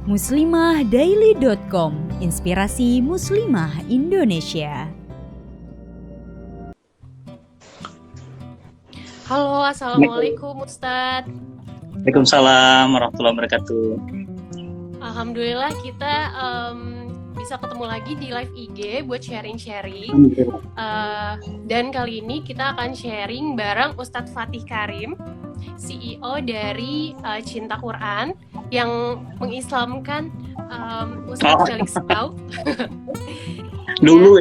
muslimahdaily.com, inspirasi muslimah Indonesia. Halo, assalamualaikum Ustadz. Waalaikumsalam warahmatullahi wabarakatuh. Alhamdulillah kita bisa ketemu lagi di live IG buat sharing-sharing. Dan kali ini kita akan sharing bareng Ustadz Fatih Karim, CEO dari Cinta Quran, yang mengislamkan Ustadz Felix Pau. Dulu.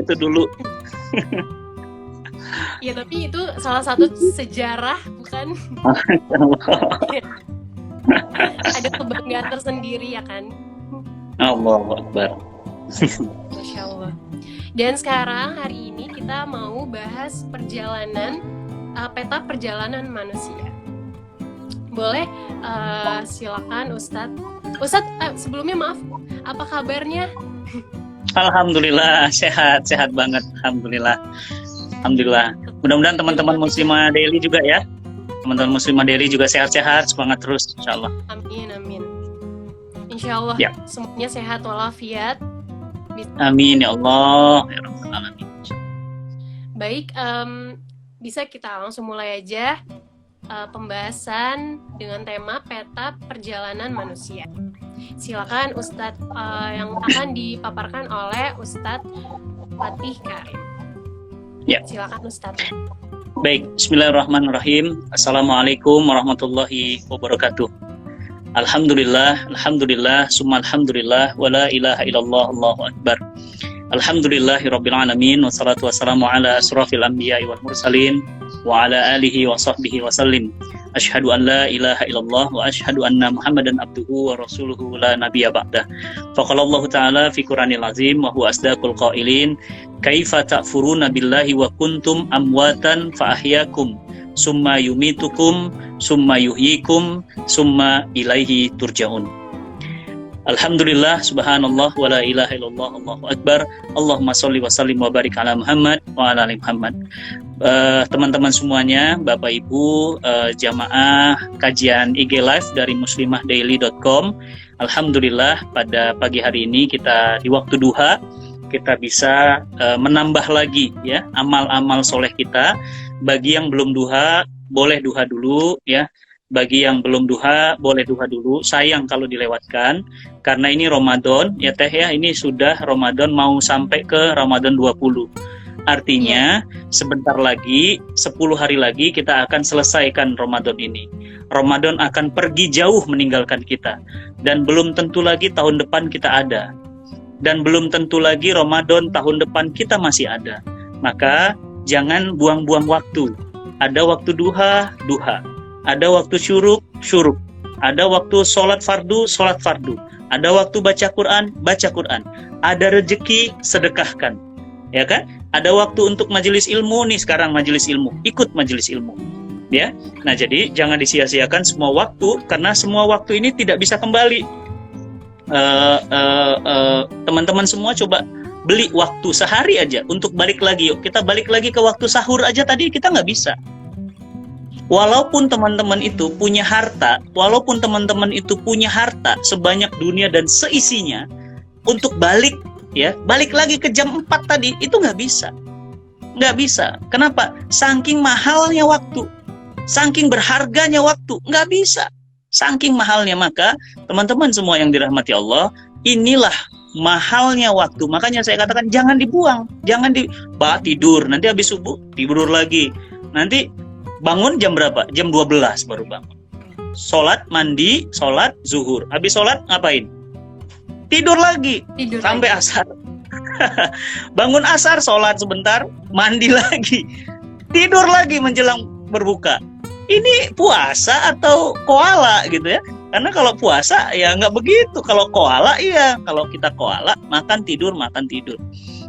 Ya, tapi itu salah satu sejarah, bukan? Ada kebanggaan tersendiri ya kan? Allahu Akbar. Masya Allah. Dan sekarang hari ini kita mau bahas peta perjalanan manusia. Boleh, silakan Ustadz. Ustadz, sebelumnya maaf, apa kabarnya? Alhamdulillah, sehat banget. Alhamdulillah. Mudah-mudahan teman-teman Muslimah Daily juga ya. Teman-teman Muslimah Daily juga sehat-sehat, semangat terus insyaallah. Amin. Insyaallah ya. Semuanya sehat walafiat. Amin ya Allah. Ya Rabbal Alamin. Baik, bisa kita langsung mulai aja pembahasan dengan tema peta perjalanan manusia. Silakan Ustadz, yang akan dipaparkan oleh Ustadz Fatih Karim. Ya. Silakan Ustadz. Baik, bismillahirrahmanirrahim. Assalamualaikum warahmatullahi wabarakatuh. Alhamdulillah, summa alhamdulillah, wa la ilaha illallah, Allahu Akbar. Alhamdulillahirabbil alamin, wassalatu wassalamu ala asrofil anbiya'i wal mursalin wa ala alihi wa sahbihi wa sallim. Asyhadu an la ilaha illallah wa asyhadu anna Muhammadan abduhu wa rasuluhu la nabiyya ba'dah. Faqalallahu ta'ala fi Qur'anil azim wa huwa asdaqul qailin, kaifa ta'furuna billahi wa kuntum amwatan fa ahyakum summa yumitukum summa yuhyikum summa ilaihi turja'un. Alhamdulillah, subhanallah, wa la ilaha illallah, Allahu Akbar. Allahumma sholli wa sallim wa barik ala Muhammad wa ala ali Muhammad. Teman-teman semuanya, Bapak Ibu, jamaah kajian IG Live dari muslimahdaily.com. Alhamdulillah, pada pagi hari ini kita di waktu duha kita bisa menambah lagi ya amal-amal soleh kita. Bagi yang belum duha, boleh duha dulu ya. Bagi yang belum duha, boleh duha dulu. Sayang kalau dilewatkan, karena ini Ramadan, ya Teh ya, ini sudah Ramadan mau sampai ke Ramadan 20. Artinya, sebentar lagi, 10 hari lagi kita akan selesaikan Ramadan ini. Ramadan akan pergi jauh meninggalkan kita. Dan belum tentu lagi tahun depan kita ada. Dan belum tentu lagi Ramadan tahun depan kita masih ada. Maka, jangan buang-buang waktu. Ada waktu duha. Ada waktu syuruk. Ada waktu sholat fardu. Ada waktu baca Quran. Ada rezeki, sedekahkan. Ya kan? Ada waktu untuk majelis ilmu, nih sekarang majelis ilmu. Ikut majelis ilmu. Ya. Nah, jadi jangan disia-siakan semua waktu, karena semua waktu ini tidak bisa kembali. Teman-teman semua coba beli waktu sehari aja untuk balik lagi. Yuk, kita balik lagi ke waktu sahur aja tadi kita nggak bisa. Walaupun teman-teman itu punya harta sebanyak dunia dan seisinya, untuk balik lagi ke jam 4 tadi, itu nggak bisa. Kenapa? Saking mahalnya waktu, saking berharganya waktu, nggak bisa. Saking mahalnya, maka teman-teman semua yang dirahmati Allah, inilah mahalnya waktu. Makanya saya katakan jangan dibuang, tidur, nanti habis subuh tidur lagi, nanti bangun jam berapa? Jam 12 baru bangun. Sholat, mandi, sholat, zuhur. Habis sholat ngapain? Tidur lagi. Sampai asar. Bangun asar, sholat sebentar, mandi lagi. Tidur lagi menjelang berbuka. Ini puasa atau koala gitu ya? Karena kalau puasa ya nggak begitu. Kalau koala iya. Kalau kita koala, makan tidur.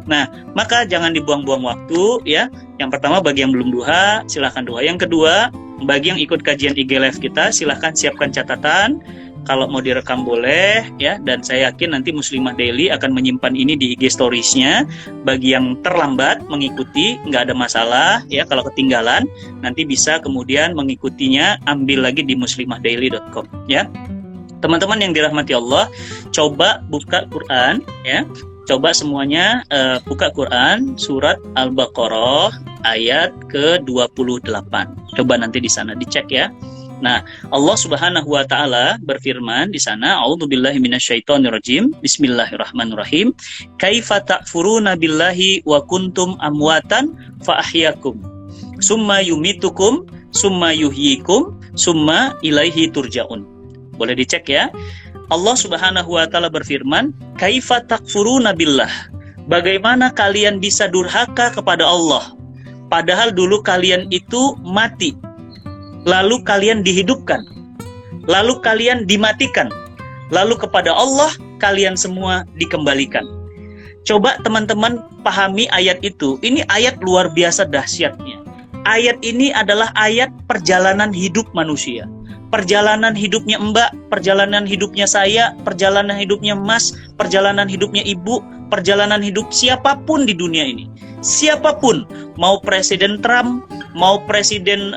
Nah, maka jangan dibuang-buang waktu ya. Yang pertama, bagi yang belum duha, silahkan duha. Yang kedua, bagi yang ikut kajian IG Live kita, silahkan siapkan catatan. Kalau mau direkam boleh ya, dan saya yakin nanti Muslimah Daily akan menyimpan ini di IG Stories-nya. Bagi yang terlambat mengikuti, nggak ada masalah ya. Kalau ketinggalan, nanti bisa kemudian mengikutinya, ambil lagi di muslimahdaily.com ya. Teman-teman yang dirahmati Allah, coba buka Quran ya. Coba semuanya buka Quran surat Al-Baqarah ayat ke-28. Coba nanti di sana dicek ya. Nah, Allah Subhanahu wa taala berfirman di sana, A'udzubillahi minasyaitonirrajim. Bismillahirrahmanirrahim. Kaifa ta'furuna billahi wa kuntum amwatan fa ahyakum. Summa yumitukum, summa yuhyikum, summa ilaihi turja'un. Boleh dicek ya. Allah Subhanahu wa taala berfirman, "Kaifa takfuruna billah?" Bagaimana kalian bisa durhaka kepada Allah? Padahal dulu kalian itu mati. Lalu kalian dihidupkan. Lalu kalian dimatikan. Lalu kepada Allah kalian semua dikembalikan. Coba teman-teman pahami ayat itu. Ini ayat luar biasa dahsyatnya. Ayat ini adalah ayat perjalanan hidup manusia. Perjalanan hidupnya Mbak, perjalanan hidupnya saya, perjalanan hidupnya Mas, perjalanan hidupnya Ibu, perjalanan hidup siapapun di dunia ini. Siapapun, mau Presiden Trump, mau Presiden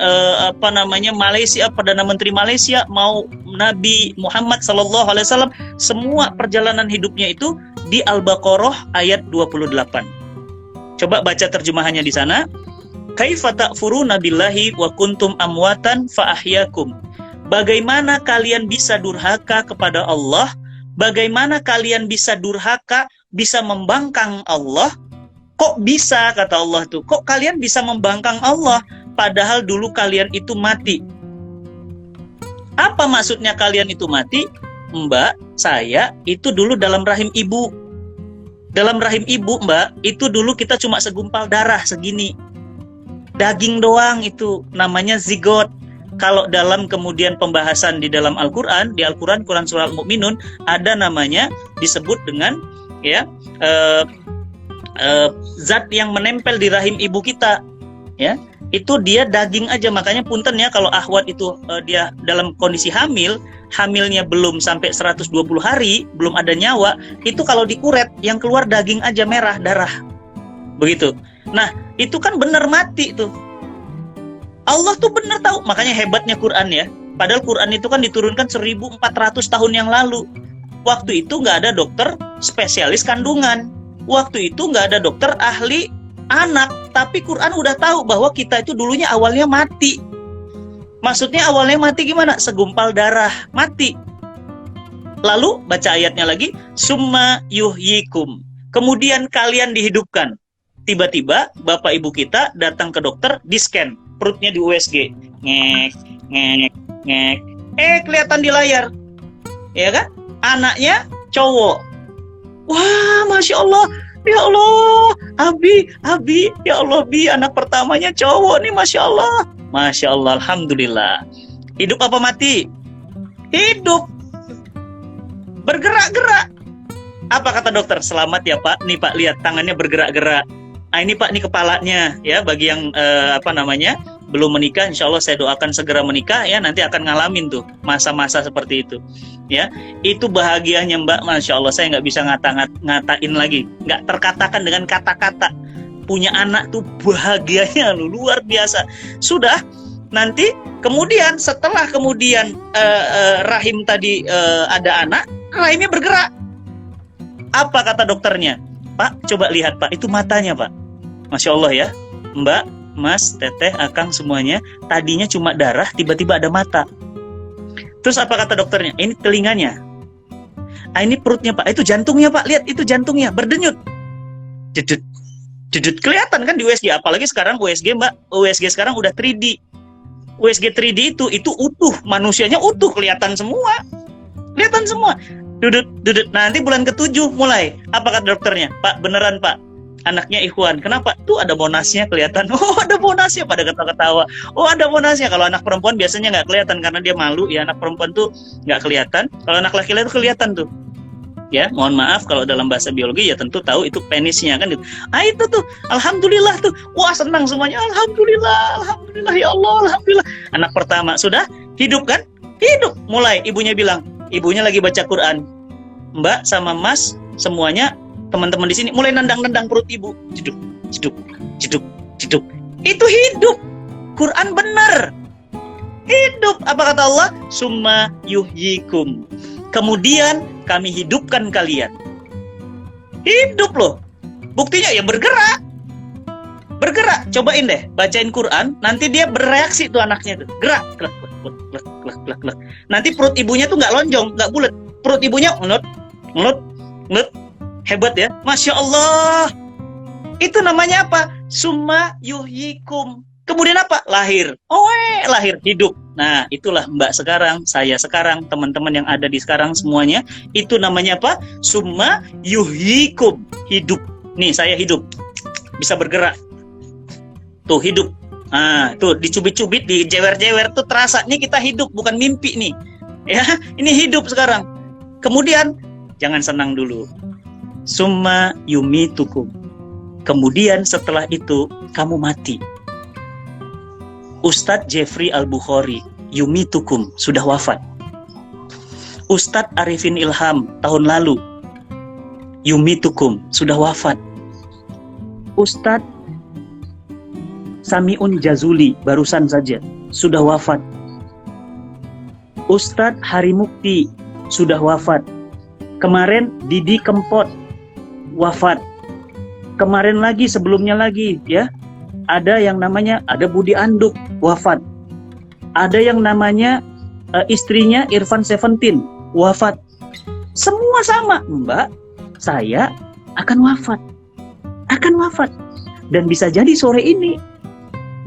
Malaysia, Perdana Menteri Malaysia, mau Nabi Muhammad SAW, semua perjalanan hidupnya itu di Al-Baqarah ayat 28. Coba baca terjemahannya di sana. Kaifa ta'furuna billahi wa kuntum amwatan fa ahyakum. Bagaimana kalian bisa durhaka kepada Allah? Bagaimana kalian bisa durhaka, bisa membangkang Allah? Kok bisa, kata Allah tuh, kok kalian bisa membangkang Allah? Padahal dulu kalian itu mati. Apa maksudnya kalian itu mati? Mbak, saya itu dulu dalam rahim ibu. Dalam rahim ibu, Mbak, itu dulu kita cuma segumpal darah segini. Daging doang itu, namanya zigot. Kalau dalam kemudian pembahasan di dalam Al-Quran, di Al-Quran, Quran Surah Al-Mu'minun, ada namanya disebut dengan ya zat yang menempel di rahim ibu kita, ya itu dia daging aja. Makanya punten ya kalau akhwat itu dia dalam kondisi hamilnya belum sampai 120 hari, belum ada nyawa, itu kalau dikuret yang keluar daging aja merah, darah, begitu. Nah itu kan benar mati tuh. Allah tuh benar tahu, makanya hebatnya Quran ya. Padahal Quran itu kan diturunkan 1400 tahun yang lalu. Waktu itu nggak ada dokter spesialis kandungan. Waktu itu nggak ada dokter ahli anak. Tapi Quran udah tahu bahwa kita itu dulunya awalnya mati. Maksudnya awalnya mati gimana? Segumpal darah, mati. Lalu baca ayatnya lagi, summa yuhyikum. Kemudian kalian dihidupkan. Tiba-tiba bapak ibu kita datang ke dokter, di-scan. Perutnya di USG, ngek. Kelihatan di layar, ya kan? Anaknya cowok. Wah, masya Allah, ya Allah, Abi, ya Allah, Bi, anak pertamanya cowok nih, masya Allah, alhamdulillah. Hidup apa mati? Hidup, bergerak-gerak. Apa kata dokter? Selamat ya Pak, nih Pak lihat tangannya bergerak-gerak. Nah ini Pak, ini kepalanya ya, bagi yang belum menikah, insya Allah saya doakan segera menikah ya, nanti akan ngalamin tuh masa-masa seperti itu ya. Itu bahagianya Mbak, masya Allah, saya nggak bisa ngatain lagi, nggak terkatakan dengan kata-kata. Punya anak tuh bahagianya luar biasa. Sudah, nanti kemudian setelah kemudian rahim tadi ada anak, rahimnya bergerak. Apa kata dokternya? Pak, coba lihat Pak, itu matanya Pak. Masya Allah ya, Mbak, Mas, Teteh, Akang semuanya, tadinya cuma darah, tiba-tiba ada mata. Terus apa kata dokternya? Ini telinganya. Ini perutnya Pak, itu jantungnya Pak, lihat itu jantungnya, berdenyut. Jedut, kelihatan kan di USG, apalagi sekarang USG Mbak, USG sekarang udah 3D. USG 3D itu utuh, manusianya utuh, kelihatan semua. Dudut. Nanti bulan ke-7 mulai. Apa kata dokternya? Pak, beneran Pak, anaknya Ikhwan. Kenapa? Tuh ada bonasnya kelihatan. Oh, ada bonasnya, pada ketawa-ketawa. Oh, ada bonasnya. Kalau anak perempuan biasanya nggak kelihatan karena dia malu. Ya, anak perempuan tuh nggak kelihatan. Kalau anak laki-laki itu kelihatan tuh. Ya, mohon maaf kalau dalam bahasa biologi ya tentu tahu itu penisnya kan. Itu tuh, alhamdulillah tuh. Wah, senang semuanya. Alhamdulillah ya Allah, alhamdulillah. Anak pertama sudah hidup kan? Hidup. Mulai ibunya bilang, ibunya lagi baca Quran. Mbak sama Mas semuanya teman-teman di sini mulai nendang-nendang perut ibu. Jeduk. Itu hidup. Quran benar. Hidup. Apa kata Allah? Summa yuhyikum. kemudian kami hidupkan kalian. Hidup loh. Buktinya ya bergerak. Bergerak. Cobain deh, bacain Quran, nanti dia bereaksi tuh anaknya tuh. Gerak. Klek, klek, klek, klek, klek, klek, klek. Nanti perut ibunya tuh nggak lonjong, nggak bulat. Perut ibunya ngelut, ngelut, ngelut. Hebat ya. Masya Allah. Itu namanya apa? Summa yuhyikum. Kemudian apa? Lahir. Lahir, hidup. Nah, itulah Mbak sekarang, saya sekarang, teman-teman yang ada di sekarang semuanya. Itu namanya apa? Summa yuhyikum. Hidup. Nih, saya hidup. Bisa bergerak. Tuh, hidup. Nah, tuh dicubit-cubit, dijewer-jewer. Tuh terasanya kita hidup, bukan mimpi nih. Ya, ini hidup sekarang. Kemudian, jangan senang dulu. Summa yumitukum. Kemudian setelah itu, kamu mati. Ustadz Jeffrey Al-Bukhari, yumitukum, sudah wafat. Ustadz Arifin Ilham, tahun lalu, yumitukum, sudah wafat. Ustadz Samiun Jazuli, barusan saja, sudah wafat. Ustadz Hari Mukti, sudah wafat. Kemarin Didi Kempot, wafat. Kemarin lagi, sebelumnya lagi, ya. Ada yang namanya, ada Budi Anduk, wafat. Ada yang namanya istrinya Irfan Seventeen, wafat. Semua sama, Mbak. Saya akan wafat. Akan wafat. Dan bisa jadi sore ini.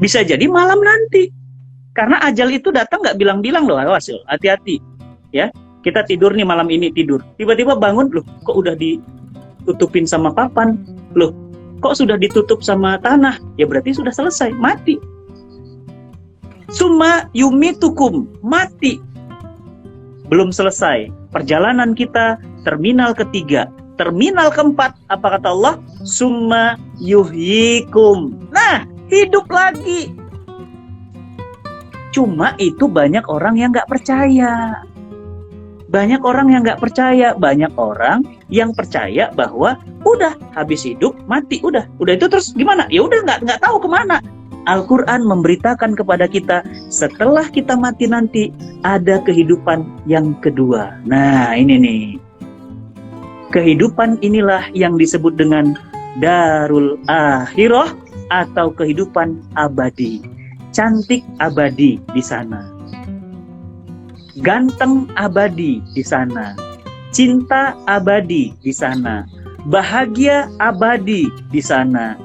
Bisa jadi malam nanti. Karena ajal itu datang nggak bilang-bilang loh, awas loh, hati-hati. Ya, kita tidur nih malam ini, tidur. Tiba-tiba bangun, loh kok udah ditutupin sama papan? Loh, kok sudah ditutup sama tanah? Ya berarti sudah selesai, mati. Summa yumitukum, mati. Belum selesai. Perjalanan kita, terminal ketiga. Terminal keempat, apa kata Allah? Summa yuhyikum. Nah, hidup lagi. Cuma itu banyak orang yang nggak percaya. Banyak orang yang nggak percaya. Banyak orang yang percaya bahwa udah habis hidup mati, udah itu terus gimana? Ya udah nggak tahu kemana. Al-Quran memberitakan kepada kita setelah kita mati nanti ada kehidupan yang kedua. Nah ini nih, kehidupan inilah yang disebut dengan Darul Akhirah atau kehidupan abadi. Cantik abadi di sana, ganteng abadi di sana, cinta abadi di sana, bahagia abadi di sana,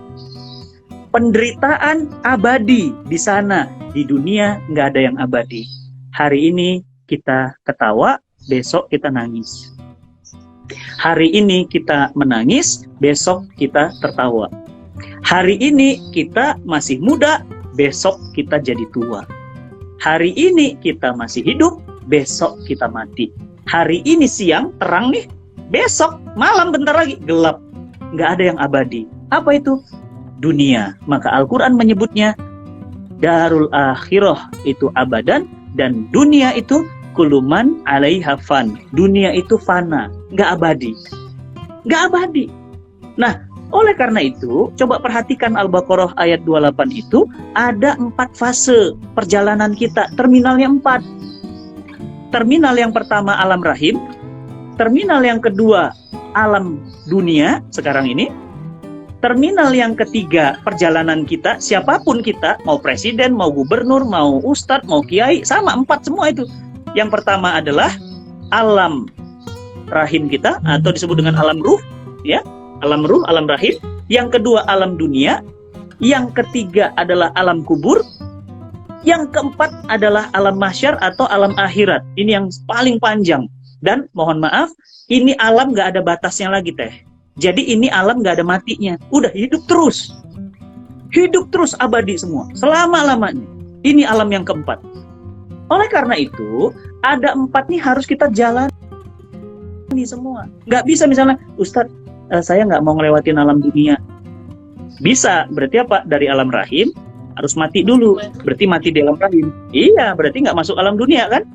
penderitaan abadi di sana. Di dunia nggak ada yang abadi. Hari ini kita ketawa, besok kita nangis. Hari ini kita menangis, besok kita tertawa. Hari ini kita masih muda, besok kita jadi tua. Hari ini kita masih hidup, besok kita mati. Hari ini siang, terang nih, besok malam bentar lagi, gelap. Nggak ada yang abadi. Apa itu? Dunia. Maka Al-Quran menyebutnya Darul Akhirah itu abadan, dan dunia itu kuluman alaiha fan. Dunia itu fana, nggak abadi. Nggak abadi. Nah, oleh karena itu, coba perhatikan Al-Baqarah ayat 28 itu, ada 4 fase perjalanan kita, terminalnya 4. Terminal yang pertama alam rahim, terminal yang kedua alam dunia sekarang ini, terminal yang ketiga perjalanan kita, siapapun kita, mau presiden, mau gubernur, mau ustadz, mau kiai, sama 4 semua itu. Yang pertama adalah alam rahim kita, atau disebut dengan alam ruh, ya. Alam ruh, alam rahim. Yang kedua alam dunia. Yang ketiga adalah alam kubur. Yang keempat adalah alam mahsyar atau alam akhirat. Ini yang paling panjang. Dan mohon maaf, ini alam gak ada batasnya lagi teh. Jadi ini alam gak ada matinya. Udah hidup terus. Hidup terus abadi semua. Selama-lamanya. Ini alam yang keempat. Oleh karena itu, ada 4 nih harus kita jalani semua. Gak bisa misalnya, Ustadz, saya nggak mau ngelewatin alam dunia. Bisa, berarti apa? Dari alam rahim harus mati dulu. Berarti mati di alam rahim. Iya, berarti nggak masuk alam dunia kan?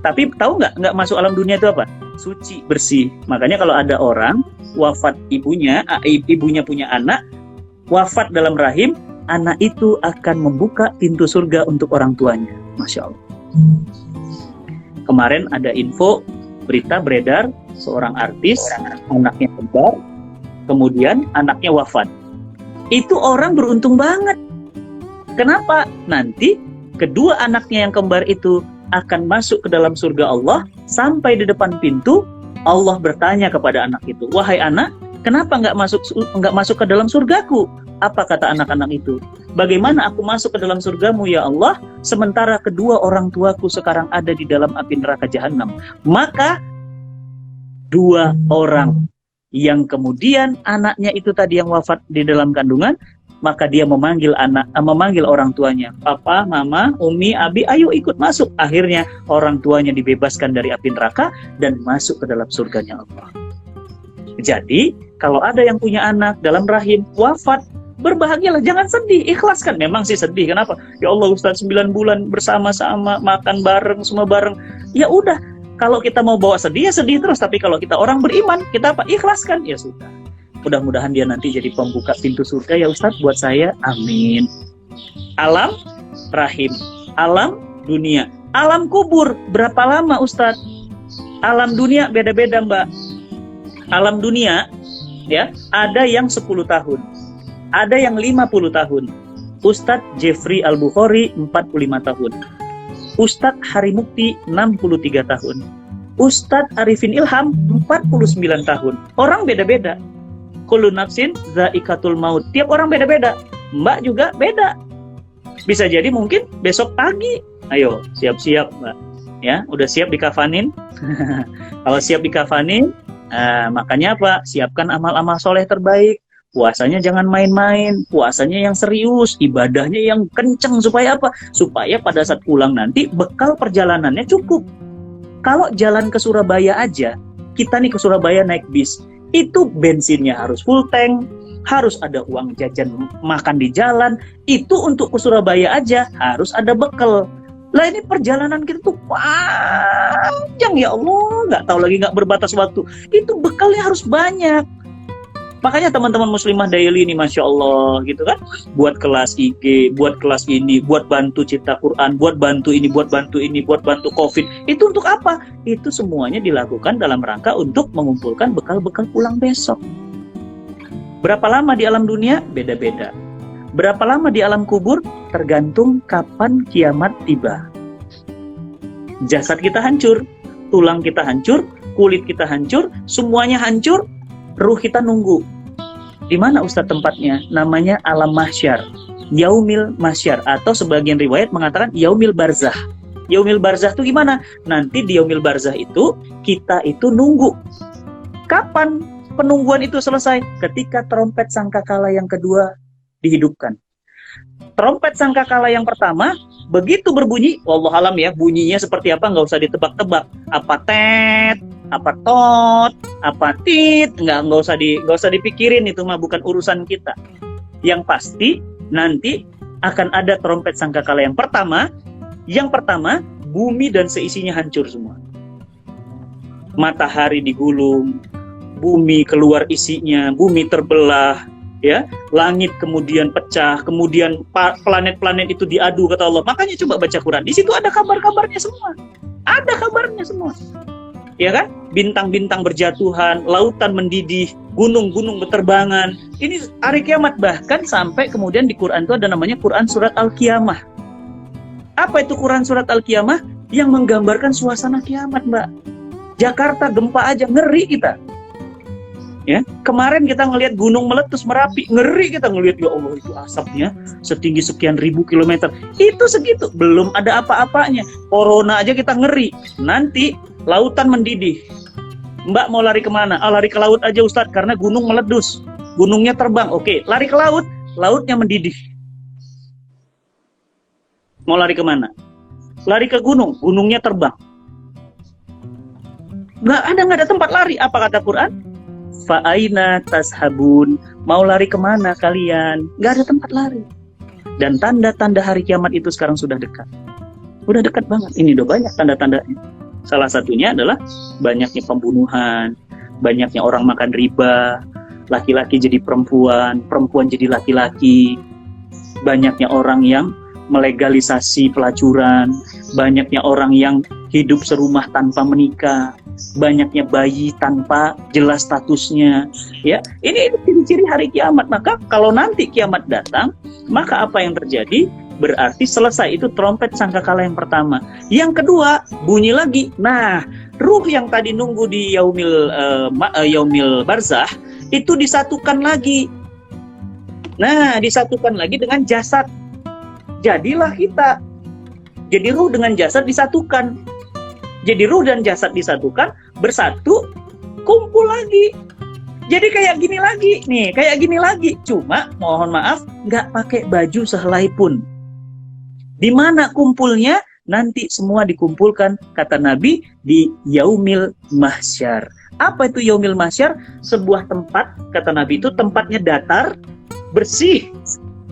Tapi tahu nggak masuk alam dunia itu apa? Suci, bersih. Makanya kalau ada orang wafat ibunya punya anak, wafat dalam rahim, anak itu akan membuka pintu surga untuk orang tuanya. Masya Allah. Kemarin ada info berita beredar seorang artis, anaknya kembar, kemudian anaknya wafat. Itu orang beruntung banget. Kenapa? Nanti kedua anaknya yang kembar itu akan masuk ke dalam surga Allah. Sampai di depan pintu, Allah bertanya kepada anak itu, wahai anak, kenapa nggak masuk ke dalam surgaku? Apa kata anak-anak itu? Bagaimana aku masuk ke dalam surgamu ya Allah, sementara kedua orang tuaku sekarang ada di dalam api neraka jahanam? Maka dua orang yang kemudian anaknya itu tadi yang wafat di dalam kandungan, maka dia memanggil orang tuanya, papa, mama, umi, abi, ayo ikut masuk. Akhirnya orang tuanya dibebaskan dari api neraka dan masuk ke dalam surganya Allah. Jadi kalau ada yang punya anak dalam rahim wafat, berbahagialah, jangan sedih, ikhlaskan. Memang sih sedih, kenapa? Ya Allah Ustaz, 9 bulan bersama-sama, makan bareng, semua bareng. Ya udah, kalau kita mau bawa sedih, ya sedih terus. Tapi kalau kita orang beriman, kita apa? Ikhlaskan, ya sudah. Mudah-mudahan dia nanti jadi pembuka pintu surga ya Ustaz buat saya, amin. Alam rahim, alam dunia, alam kubur, berapa lama Ustaz? Alam dunia beda-beda Mbak. Alam dunia, ya, ada yang 10 tahun. Ada yang 50 tahun. Ustadz Jeffrey Al-Bukhari 45 tahun. Ustadz Harimukti 63 tahun. Ustadz Arifin Ilham 49 tahun. Orang beda-beda. Kullu nafsin zaikatul maut. Tiap orang beda-beda. Mbak juga beda. Bisa jadi mungkin besok pagi. Ayo, siap-siap Mbak. Ya, udah siap dikafanin? Kalau siap dikafanin, makanya apa? Siapkan amal-amal soleh terbaik. Puasanya jangan main-main, puasanya yang serius, ibadahnya yang kenceng, supaya apa? Supaya pada saat pulang nanti bekal perjalanannya cukup. Kalau jalan ke Surabaya aja, kita nih ke Surabaya naik bis, itu bensinnya harus full tank, harus ada uang jajan makan di jalan, itu untuk ke Surabaya aja harus ada bekal. Lah ini perjalanan kita tuh panjang ya Allah, nggak tahu lagi, nggak berbatas waktu. Itu bekalnya harus banyak. Makanya teman-teman muslimah daily ini Masya Allah gitu kan, buat kelas IG, buat kelas ini, buat bantu cipta Quran, buat bantu ini, buat bantu ini, buat bantu COVID. Itu untuk apa? Itu semuanya dilakukan dalam rangka untuk mengumpulkan bekal-bekal pulang besok. Berapa lama di alam dunia? Beda-beda. Berapa lama di alam kubur? Tergantung kapan kiamat tiba. Jasad kita hancur, tulang kita hancur, kulit kita hancur, semuanya hancur. Ruh kita nunggu. Di mana Ustadz tempatnya? Namanya alam mahsyar, yaumil mahsyar, atau sebagian riwayat mengatakan yaumil barzah. Yaumil barzah itu gimana? Nanti di yaumil barzah itu kita itu nunggu. Kapan penungguan itu selesai? Ketika trompet sangkakala yang kedua dihidupkan. Trompet sangkakala yang pertama begitu berbunyi, wallahualam ya, bunyinya seperti apa nggak usah ditebak-tebak. Apa tet, apa tot, apa tit, nggak usah dipikirin, itu mah bukan urusan kita. Yang pasti nanti akan ada trompet sangkakala yang pertama. Yang pertama, bumi dan seisinya hancur semua. Matahari digulung, bumi keluar isinya, bumi terbelah, ya, langit kemudian pecah, kemudian planet-planet itu diadu kata Allah. Makanya coba baca Quran, di situ ada kabar-kabarnya semua, ada kabarnya semua, ya kan? Bintang-bintang berjatuhan, lautan mendidih, gunung-gunung berterbangan. Ini hari kiamat. Bahkan sampai kemudian di Quran itu ada namanya Quran Surat Al-Qiyamah. Apa itu Quran Surat Al-Qiyamah? Yang menggambarkan suasana kiamat, Mbak. Jakarta gempa aja ngeri kita. Ya, kemarin kita ngelihat gunung meletus Merapi, ngeri kita ngelihat, ya Allah itu asapnya setinggi sekian ribu kilometer. Itu segitu, belum ada apa-apanya. Corona aja kita ngeri. Nanti lautan mendidih. Mbak mau lari kemana? Lari ke laut aja Ustadz, karena gunung meletus, gunungnya terbang. Oke, lari ke laut, lautnya mendidih. Mau lari kemana? Lari ke gunung, gunungnya terbang. Nggak ada tempat lari. Apa kata Quran? Fa'aina tashabun, mau lari kemana kalian? Gak ada tempat lari. Dan tanda-tanda hari kiamat itu sekarang sudah dekat. Udah dekat banget. Ini udah banyak tanda-tandanya. Salah satunya adalah banyaknya pembunuhan, banyaknya orang makan riba, laki-laki jadi perempuan, perempuan jadi laki-laki, banyaknya orang yang melegalisasi pelacuran, banyaknya orang yang hidup serumah tanpa menikah, banyaknya bayi tanpa jelas statusnya. Ya, ini ciri-ciri hari kiamat. Maka kalau nanti kiamat datang, maka apa yang terjadi? Berarti selesai itu trompet sangkakala yang pertama. Yang kedua, bunyi lagi. Nah, ruh yang tadi nunggu di yaumil barzah itu disatukan lagi. Nah, disatukan lagi dengan jasad. Jadilah kita. Jadi ruh dengan jasad disatukan. Jadi ruh dan jasad disatukan, bersatu, kumpul lagi. Jadi kayak gini lagi, nih, kayak gini lagi. Cuma, mohon maaf, nggak pakai baju sehelai pun. Di mana kumpulnya? Nanti semua dikumpulkan, kata Nabi, di Yaumil Mahsyar. Apa itu Yaumil Mahsyar? Sebuah tempat, kata Nabi itu tempatnya datar, bersih.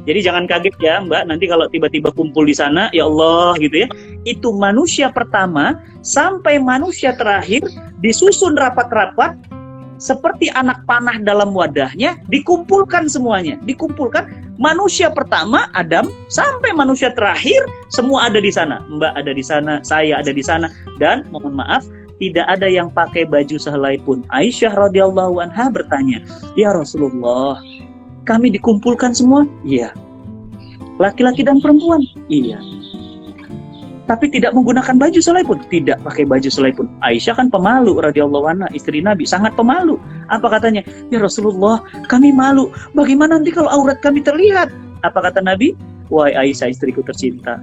Jadi jangan kaget ya Mbak, nanti kalau tiba-tiba kumpul di sana, ya Allah gitu ya. Itu manusia pertama sampai manusia terakhir disusun rapat-rapat seperti anak panah dalam wadahnya, dikumpulkan semuanya. Dikumpulkan manusia pertama Adam sampai manusia terakhir semua ada di sana. Mbak ada di sana, saya ada di sana, dan mohon maaf tidak ada yang pakai baju sehelai pun. Aisyah radhiyallahu anha bertanya, "Ya Rasulullah, kami dikumpulkan semua?" Iya. Laki-laki dan perempuan? Iya. Tapi tidak menggunakan baju selai pun? Tidak pakai baju selai pun. Aisyah kan pemalu radhiyallahu anha, istri Nabi, sangat pemalu. Apa katanya? "Ya Rasulullah, kami malu. Bagaimana nanti kalau aurat kami terlihat?" Apa kata Nabi? "Wahai Aisyah, istriku tercinta,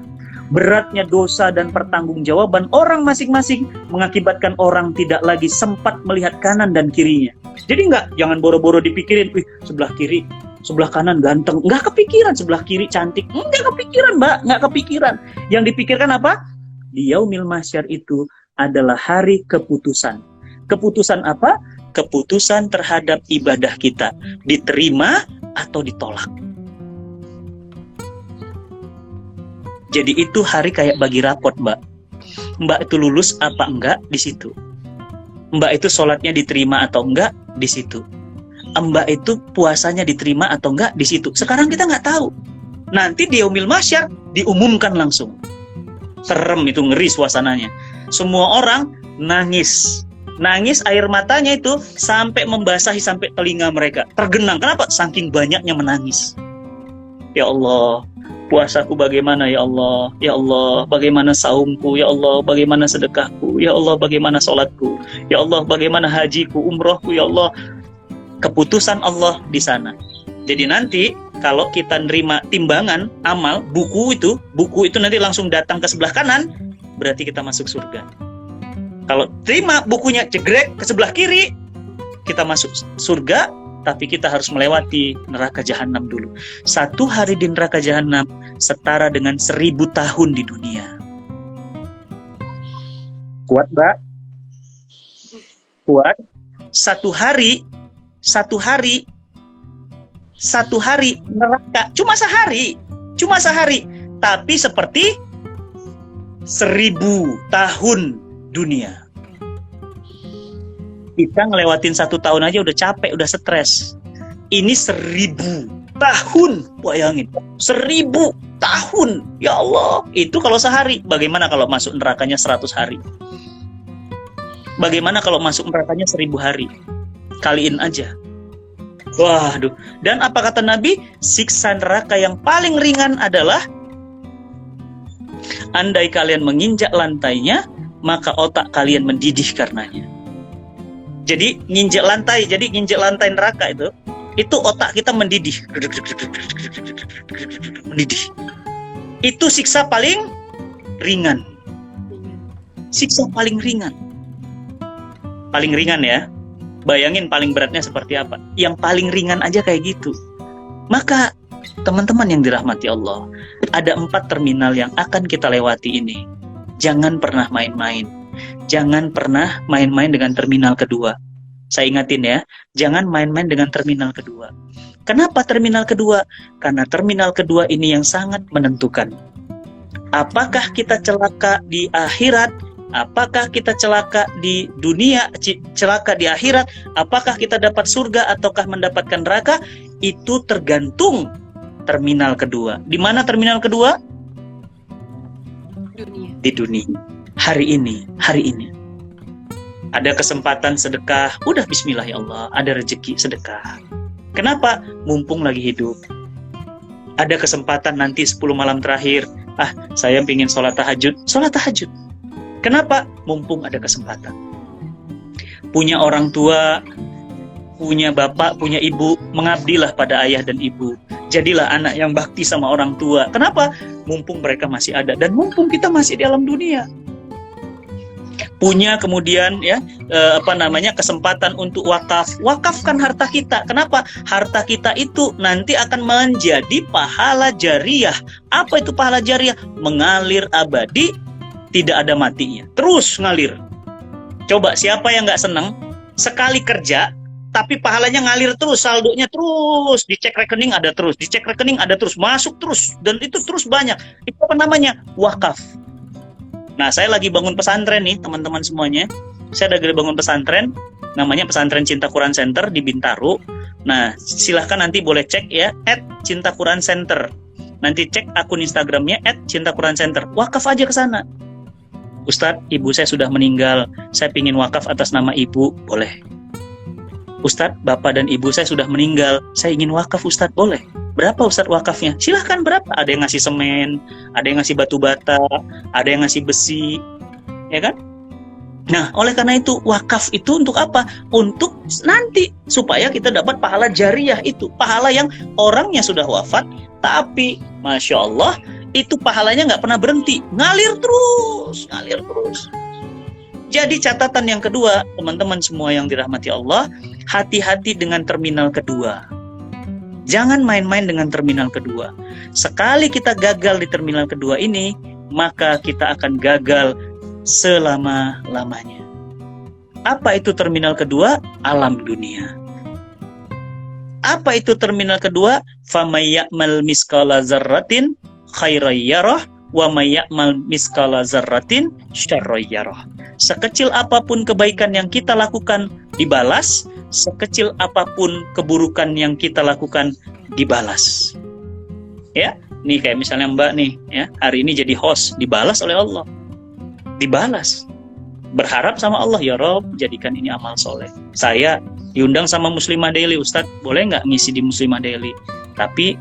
beratnya dosa dan pertanggungjawaban orang masing-masing mengakibatkan orang tidak lagi sempat melihat kanan dan kirinya." Jadi jangan boro-boro dipikirin, "Wih, sebelah kiri, sebelah kanan ganteng." Nggak kepikiran sebelah kiri cantik. Nggak kepikiran, Mbak. Nggak kepikiran. Yang dipikirkan apa? Di Yaumil Mahsyar itu adalah hari keputusan. Keputusan apa? Keputusan terhadap ibadah kita. Diterima atau ditolak. Jadi itu hari kayak bagi rapot, Mbak. Mbak itu lulus apa enggak di situ. Mbak itu sholatnya diterima atau enggak di situ. Mbak itu puasanya diterima atau enggak di situ. Sekarang kita nggak tahu. Nanti di Yaumil Mahsyar diumumkan langsung. Serem itu, ngeri suasananya. Semua orang nangis. Nangis air matanya itu sampai membasahi sampai telinga mereka. Tergenang. Kenapa? Saking banyaknya menangis. Ya Allah, puasaku bagaimana ya Allah? Ya Allah, bagaimana saumku? Ya Allah, bagaimana sedekahku? Ya Allah, bagaimana sholatku? Ya Allah, bagaimana hajiku, umrohku? Ya Allah. Keputusan Allah di sana. Jadi nanti kalau kita nerima timbangan amal, buku itu nanti langsung datang ke sebelah kanan, berarti kita masuk surga. Kalau terima bukunya jegrek ke sebelah kiri, kita masuk surga, tapi kita harus melewati neraka jahanam dulu. 1 hari di neraka jahanam setara dengan 1000 tahun di dunia. Kuat, Mbak? Kuat? Satu hari neraka cuma sehari, tapi seperti 1000 tahun dunia. Kita ngelewatin 1 tahun aja udah capek, udah stres. Ini 1000 tahun, bayangin, 1000 tahun, ya Allah. Itu kalau sehari. Bagaimana kalau masuk nerakanya 100 hari? Bagaimana kalau masuk nerakanya 1000 hari? Kaliin aja. Waduh. Dan apa kata Nabi? Siksa neraka yang paling ringan adalah andai kalian menginjak lantainya, maka otak kalian mendidih karenanya. Jadi nginjak lantai neraka itu otak kita mendidih. Mendidih. Itu siksa paling ringan. Siksa paling ringan. Paling ringan ya. Bayangin paling beratnya seperti apa. Yang paling ringan aja kayak gitu. Maka teman-teman yang dirahmati Allah, ada 4 terminal yang akan kita lewati ini. Jangan pernah main-main. Jangan pernah main-main dengan terminal kedua. Saya ingatin ya, jangan main-main dengan terminal kedua. Kenapa terminal kedua? Karena terminal kedua ini yang sangat menentukan. Apakah kita celaka di akhirat? Apakah kita celaka di dunia, celaka di akhirat? Apakah kita dapat surga ataukah mendapatkan neraka? Itu tergantung terminal kedua. Di mana terminal kedua? di dunia. Hari ini. Ada kesempatan sedekah, udah bismillah ya Allah, ada rezeki sedekah. Kenapa? Mumpung lagi hidup. Ada kesempatan nanti 10 malam terakhir, saya ingin sholat tahajud. Kenapa? Mumpung ada kesempatan. Punya orang tua, punya bapak, punya ibu, mengabdilah pada ayah dan ibu. Jadilah anak yang bakti sama orang tua. Kenapa? Mumpung mereka masih ada dan mumpung kita masih di alam dunia. Punya kemudian kesempatan untuk wakafkan harta kita. Kenapa? Harta kita itu nanti akan menjadi pahala jariah. Apa itu pahala jariah? Mengalir abadi, tidak ada matinya, terus ngalir. Coba siapa yang nggak senang sekali kerja tapi pahalanya ngalir terus, saldonya terus, dicek rekening ada terus, masuk terus, dan itu terus banyak. Itu apa namanya? Wakaf. Nah, saya lagi bangun pesantren nih, teman-teman semuanya. Saya lagi bangun pesantren, namanya Pesantren Cinta Quran Center di Bintaro. Nah, silahkan nanti boleh cek ya, @cintaquran_center. Nanti cek akun Instagramnya @cintaquran_center. Wakaf aja ke sana. Ustadz, ibu saya sudah meninggal, saya pingin wakaf atas nama ibu, boleh. Ustadz, bapak dan ibu saya sudah meninggal, saya ingin wakaf Ustadz, boleh. Berapa Ustadz wakafnya? Silahkan berapa. Ada yang ngasih semen, ada yang ngasih batu bata, ada yang ngasih besi, ya kan? Nah, oleh karena itu wakaf itu untuk apa? Untuk nanti supaya kita dapat pahala jariah itu, pahala yang orangnya sudah wafat, tapi masya Allah itu pahalanya nggak pernah berhenti, ngalir terus. Jadi catatan yang kedua, teman-teman semua yang dirahmati Allah, hati-hati dengan terminal kedua. Jangan main-main dengan terminal kedua. Sekali kita gagal di terminal kedua ini, maka kita akan gagal selama-lamanya. Apa itu terminal kedua? Alam dunia. Apa itu terminal kedua? Famay ya'mal miskala zarratin khairan yarah wa may ya'mal miskala zarratin syarran yarah. Sekecil apapun kebaikan yang kita lakukan dibalas, sekecil apapun keburukan yang kita lakukan dibalas. Ya, nih kayak misalnya Mbak nih, ya, hari ini jadi host, dibalas oleh Allah. Dibalas. Berharap sama Allah, ya Rob, jadikan ini amal soleh. Saya diundang sama Muslimah Daily, Ustadz, boleh nggak ngisi di Muslimah Daily? Tapi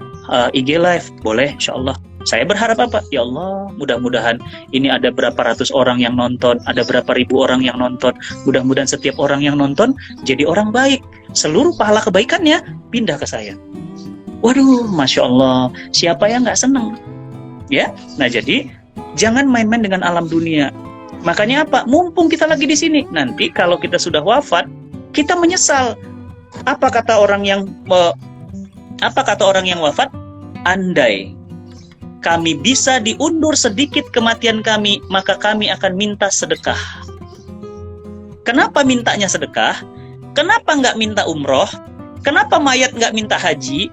IG Live, boleh, insya Allah. Saya berharap apa? Ya Allah, mudah-mudahan ini ada berapa ratus orang yang nonton, ada berapa ribu orang yang nonton. Mudah-mudahan setiap orang yang nonton jadi orang baik. Seluruh pahala kebaikannya pindah ke saya. Waduh, Masya Allah, siapa yang nggak senang? Ya, nah jadi jangan main-main dengan alam dunia. Makanya apa? Mumpung kita lagi di sini, nanti kalau kita sudah wafat, kita menyesal. Apa kata orang yang wafat? Andai kami bisa diundur sedikit kematian kami, maka kami akan minta sedekah. Kenapa mintanya sedekah? Kenapa nggak minta umroh? Kenapa mayat nggak minta haji?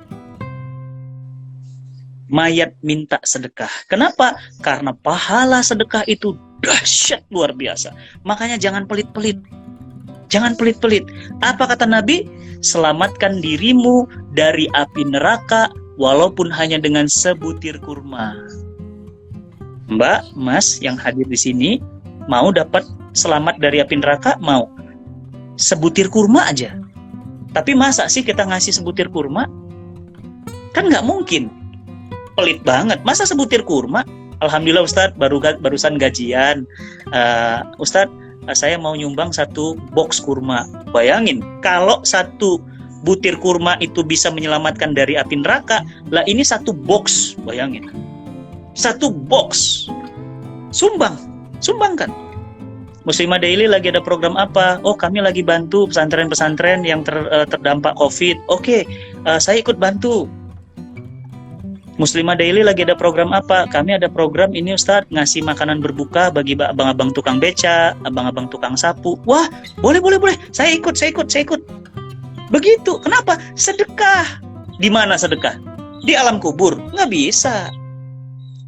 Mayat minta sedekah. Kenapa? Karena pahala sedekah itu dahsyat luar biasa. Makanya jangan pelit-pelit. Jangan pelit-pelit. Apa kata Nabi? Selamatkan dirimu dari api neraka walaupun hanya dengan sebutir kurma. Mbak, Mas yang hadir di sini mau dapat selamat dari api neraka? Mau? Sebutir kurma aja. Tapi masa sih kita ngasih sebutir kurma? Kan nggak mungkin. Pelit banget. Masa sebutir kurma? Alhamdulillah Ustadz, barusan gajian. Ustadz, saya mau nyumbang 1 box kurma. Bayangin, kalau 1 butir kurma itu bisa menyelamatkan dari api neraka, lah ini 1 box, bayangin. 1 box. Sumbangkan. Muslimah Daily lagi ada program apa? Oh, kami lagi bantu pesantren-pesantren yang terdampak COVID. Oke, saya ikut bantu. Muslimah Daily lagi ada program apa? Kami ada program ini Ustadz, ngasih makanan berbuka bagi abang-abang tukang beca, abang-abang tukang sapu. Wah, boleh. Saya ikut. Begitu. Kenapa? Sedekah. Di mana sedekah? Di alam kubur? Nggak bisa.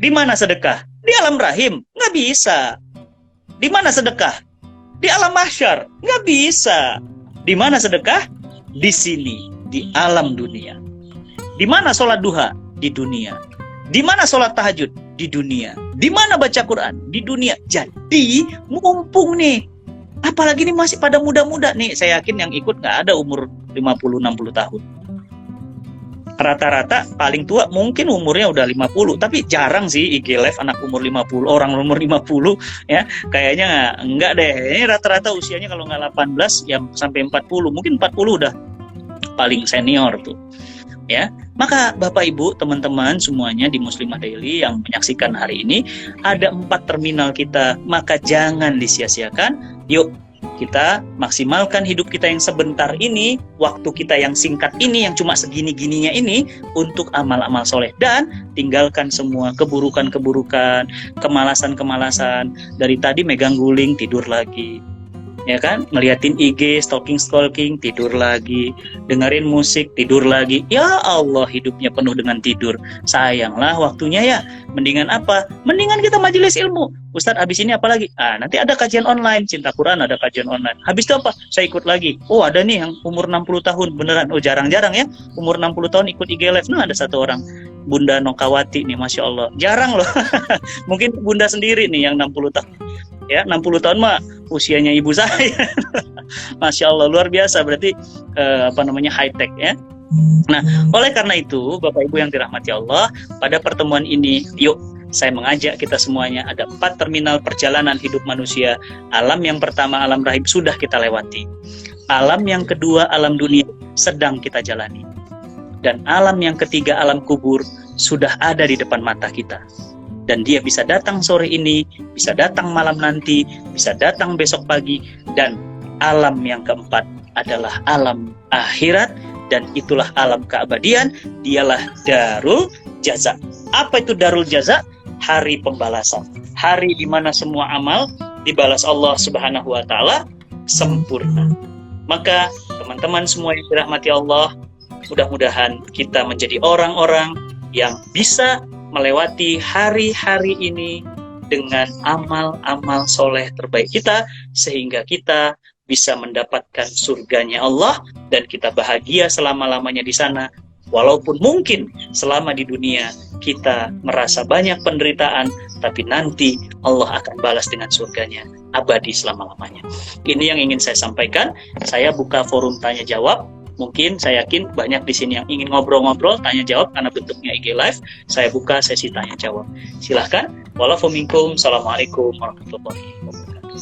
Di mana sedekah? Di alam rahim? Nggak bisa. Di mana sedekah? Di alam mahsyar? Nggak bisa. Di mana sedekah? Di sini, di alam dunia. Di mana sholat duha? Di dunia. Di mana sholat tahajud? Di dunia. Di mana baca Quran? Di dunia. Jadi mumpung nih, apalagi ini masih pada muda-muda nih. Saya yakin yang ikut nggak ada umur 50-60 tahun. Rata-rata paling tua mungkin umurnya udah 50, tapi jarang sih IG Live anak umur 50, orang umur 50 ya. Kayaknya enggak deh. Ini rata-rata usianya kalau nggak 18 ya sampai 40, mungkin 40 udah paling senior tuh. Ya. Maka Bapak Ibu, teman-teman semuanya di Muslimah Daily yang menyaksikan hari ini, ada 4 terminal kita, maka jangan disia-siakan. Yuk kita maksimalkan hidup kita yang sebentar ini, waktu kita yang singkat ini, yang cuma segini-gininya ini, untuk amal-amal soleh. Dan tinggalkan semua keburukan-keburukan, kemalasan-kemalasan. Dari tadi megang guling, tidur lagi. Ya kan? Ngeliatin IG, stalking, tidur lagi. Dengerin musik, tidur lagi. Ya Allah, hidupnya penuh dengan tidur. Sayanglah waktunya ya. Mendingan apa? Mendingan kita majelis ilmu. Ustadz, abis ini apa lagi? Nanti ada kajian online. Cinta Quran ada kajian online. Habis itu apa? Saya ikut lagi. Oh, ada nih yang umur 60 tahun. Beneran. Oh, jarang-jarang ya. Umur 60 tahun ikut IG Live. Nah, ada satu orang. Bunda Nokawati nih, Masya Allah. Jarang loh. Mungkin Bunda sendiri nih yang 60 tahun. Ya, 60 tahun mah usianya ibu saya. Masya Allah, luar biasa. Berarti high tech ya. Nah, oleh karena itu, Bapak Ibu yang dirahmati Allah, pada pertemuan ini, yuk saya mengajak kita semuanya, ada 4 terminal perjalanan hidup manusia. Alam yang pertama, alam rahim, sudah kita lewati. Alam yang kedua, alam dunia, sedang kita jalani. Dan alam yang ketiga, alam kubur, sudah ada di depan mata kita. Dan dia bisa datang sore ini, bisa datang malam nanti, bisa datang besok pagi. Dan alam yang keempat adalah alam akhirat, dan itulah alam keabadian, dialah darul jaza. Apa itu darul jaza? Hari pembalasan. Hari di mana semua amal dibalas Allah Subhanahu wa taala sempurna. Maka teman-teman semua yang dirahmati Allah, mudah-mudahan kita menjadi orang-orang yang bisa melewati hari-hari ini dengan amal-amal soleh terbaik kita, sehingga kita bisa mendapatkan surganya Allah dan kita bahagia selama-lamanya di sana. Walaupun mungkin selama di dunia kita merasa banyak penderitaan, tapi nanti Allah akan balas dengan surganya abadi selama-lamanya. Ini yang ingin saya sampaikan. Saya buka forum tanya jawab. Mungkin saya yakin banyak di sini yang ingin ngobrol-ngobrol, tanya jawab karena bentuknya IG Live. Saya buka sesi tanya jawab. Silahkan. Walafuminkum. Assalamualaikum warahmatullahi wabarakatuh.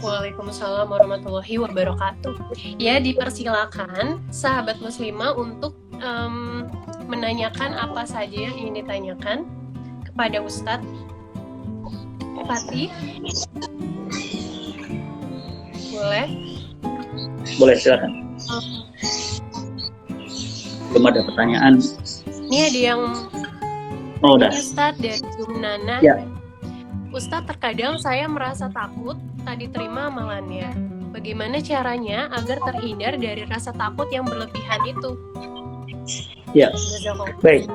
Waalaikumsalam warahmatullahi wabarakatuh. Ya, dipersilakan sahabat muslimah untuk menanyakan apa saja yang ingin ditanyakan kepada Ustadz Fatih. Boleh, silakan. Belum ada pertanyaan. Ini ada yang udah. Ustadz dari Jumnana. Ya. Ustadz, terkadang saya merasa takut tak diterima amalannya. Bagaimana caranya agar terhindar dari rasa takut yang berlebihan itu? Ya, baik.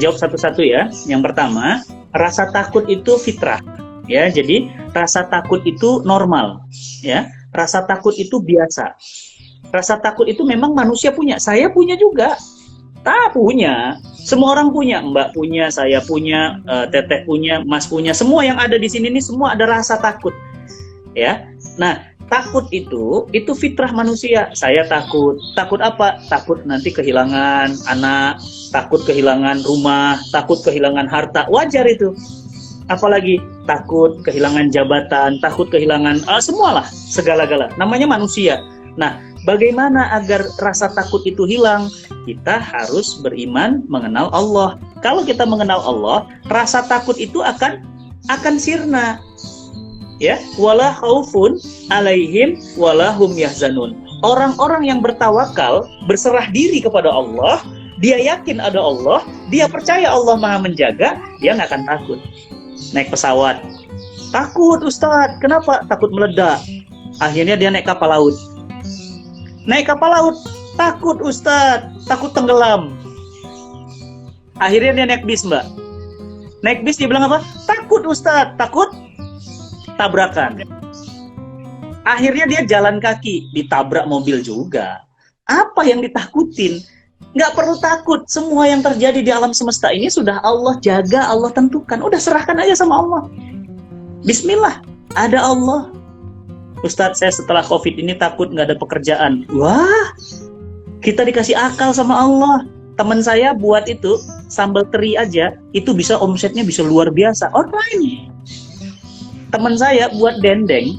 Jawab satu-satu ya. Yang pertama, rasa takut itu fitrah. Ya, jadi rasa takut itu normal. Ya, rasa takut itu biasa. Rasa takut itu memang manusia punya. Saya punya juga. Tak punya. Semua orang punya. Mbak punya, saya punya, Teteh punya, Mas punya. Semua yang ada di sini ini semua ada rasa takut. Ya. Nah, takut itu fitrah manusia. Saya takut. Takut apa? Takut nanti kehilangan anak, takut kehilangan rumah, takut kehilangan harta. Wajar itu. Apalagi takut kehilangan jabatan, takut kehilangan semualah, segala-gala. Namanya manusia. Nah, bagaimana agar rasa takut itu hilang? Kita harus beriman, mengenal Allah. Kalau kita mengenal Allah, rasa takut itu akan sirna. Ya, wala khaufun alaihim wala hum yahzanun. Orang-orang yang bertawakal, berserah diri kepada Allah, dia yakin ada Allah, dia percaya Allah Maha menjaga, dia nggak akan takut. Naik pesawat, takut Ustadz, kenapa? Takut meledak. Akhirnya dia naik kapal laut. Naik kapal laut, takut Ustadz, takut tenggelam. Akhirnya dia naik bis, Mbak. Naik bis dia bilang apa? Takut Ustadz, takut tabrakan. Akhirnya dia jalan kaki, ditabrak mobil juga. Apa yang ditakutin? Nggak perlu takut. Semua yang terjadi di alam semesta ini sudah Allah jaga, Allah tentukan. Udah serahkan aja sama Allah. Bismillah, ada Allah. Ustadz, saya setelah COVID ini takut nggak ada pekerjaan. Wah, kita dikasih akal sama Allah. Teman saya buat itu, sambal teri aja, itu bisa omsetnya bisa luar biasa. Online. Teman saya buat dendeng,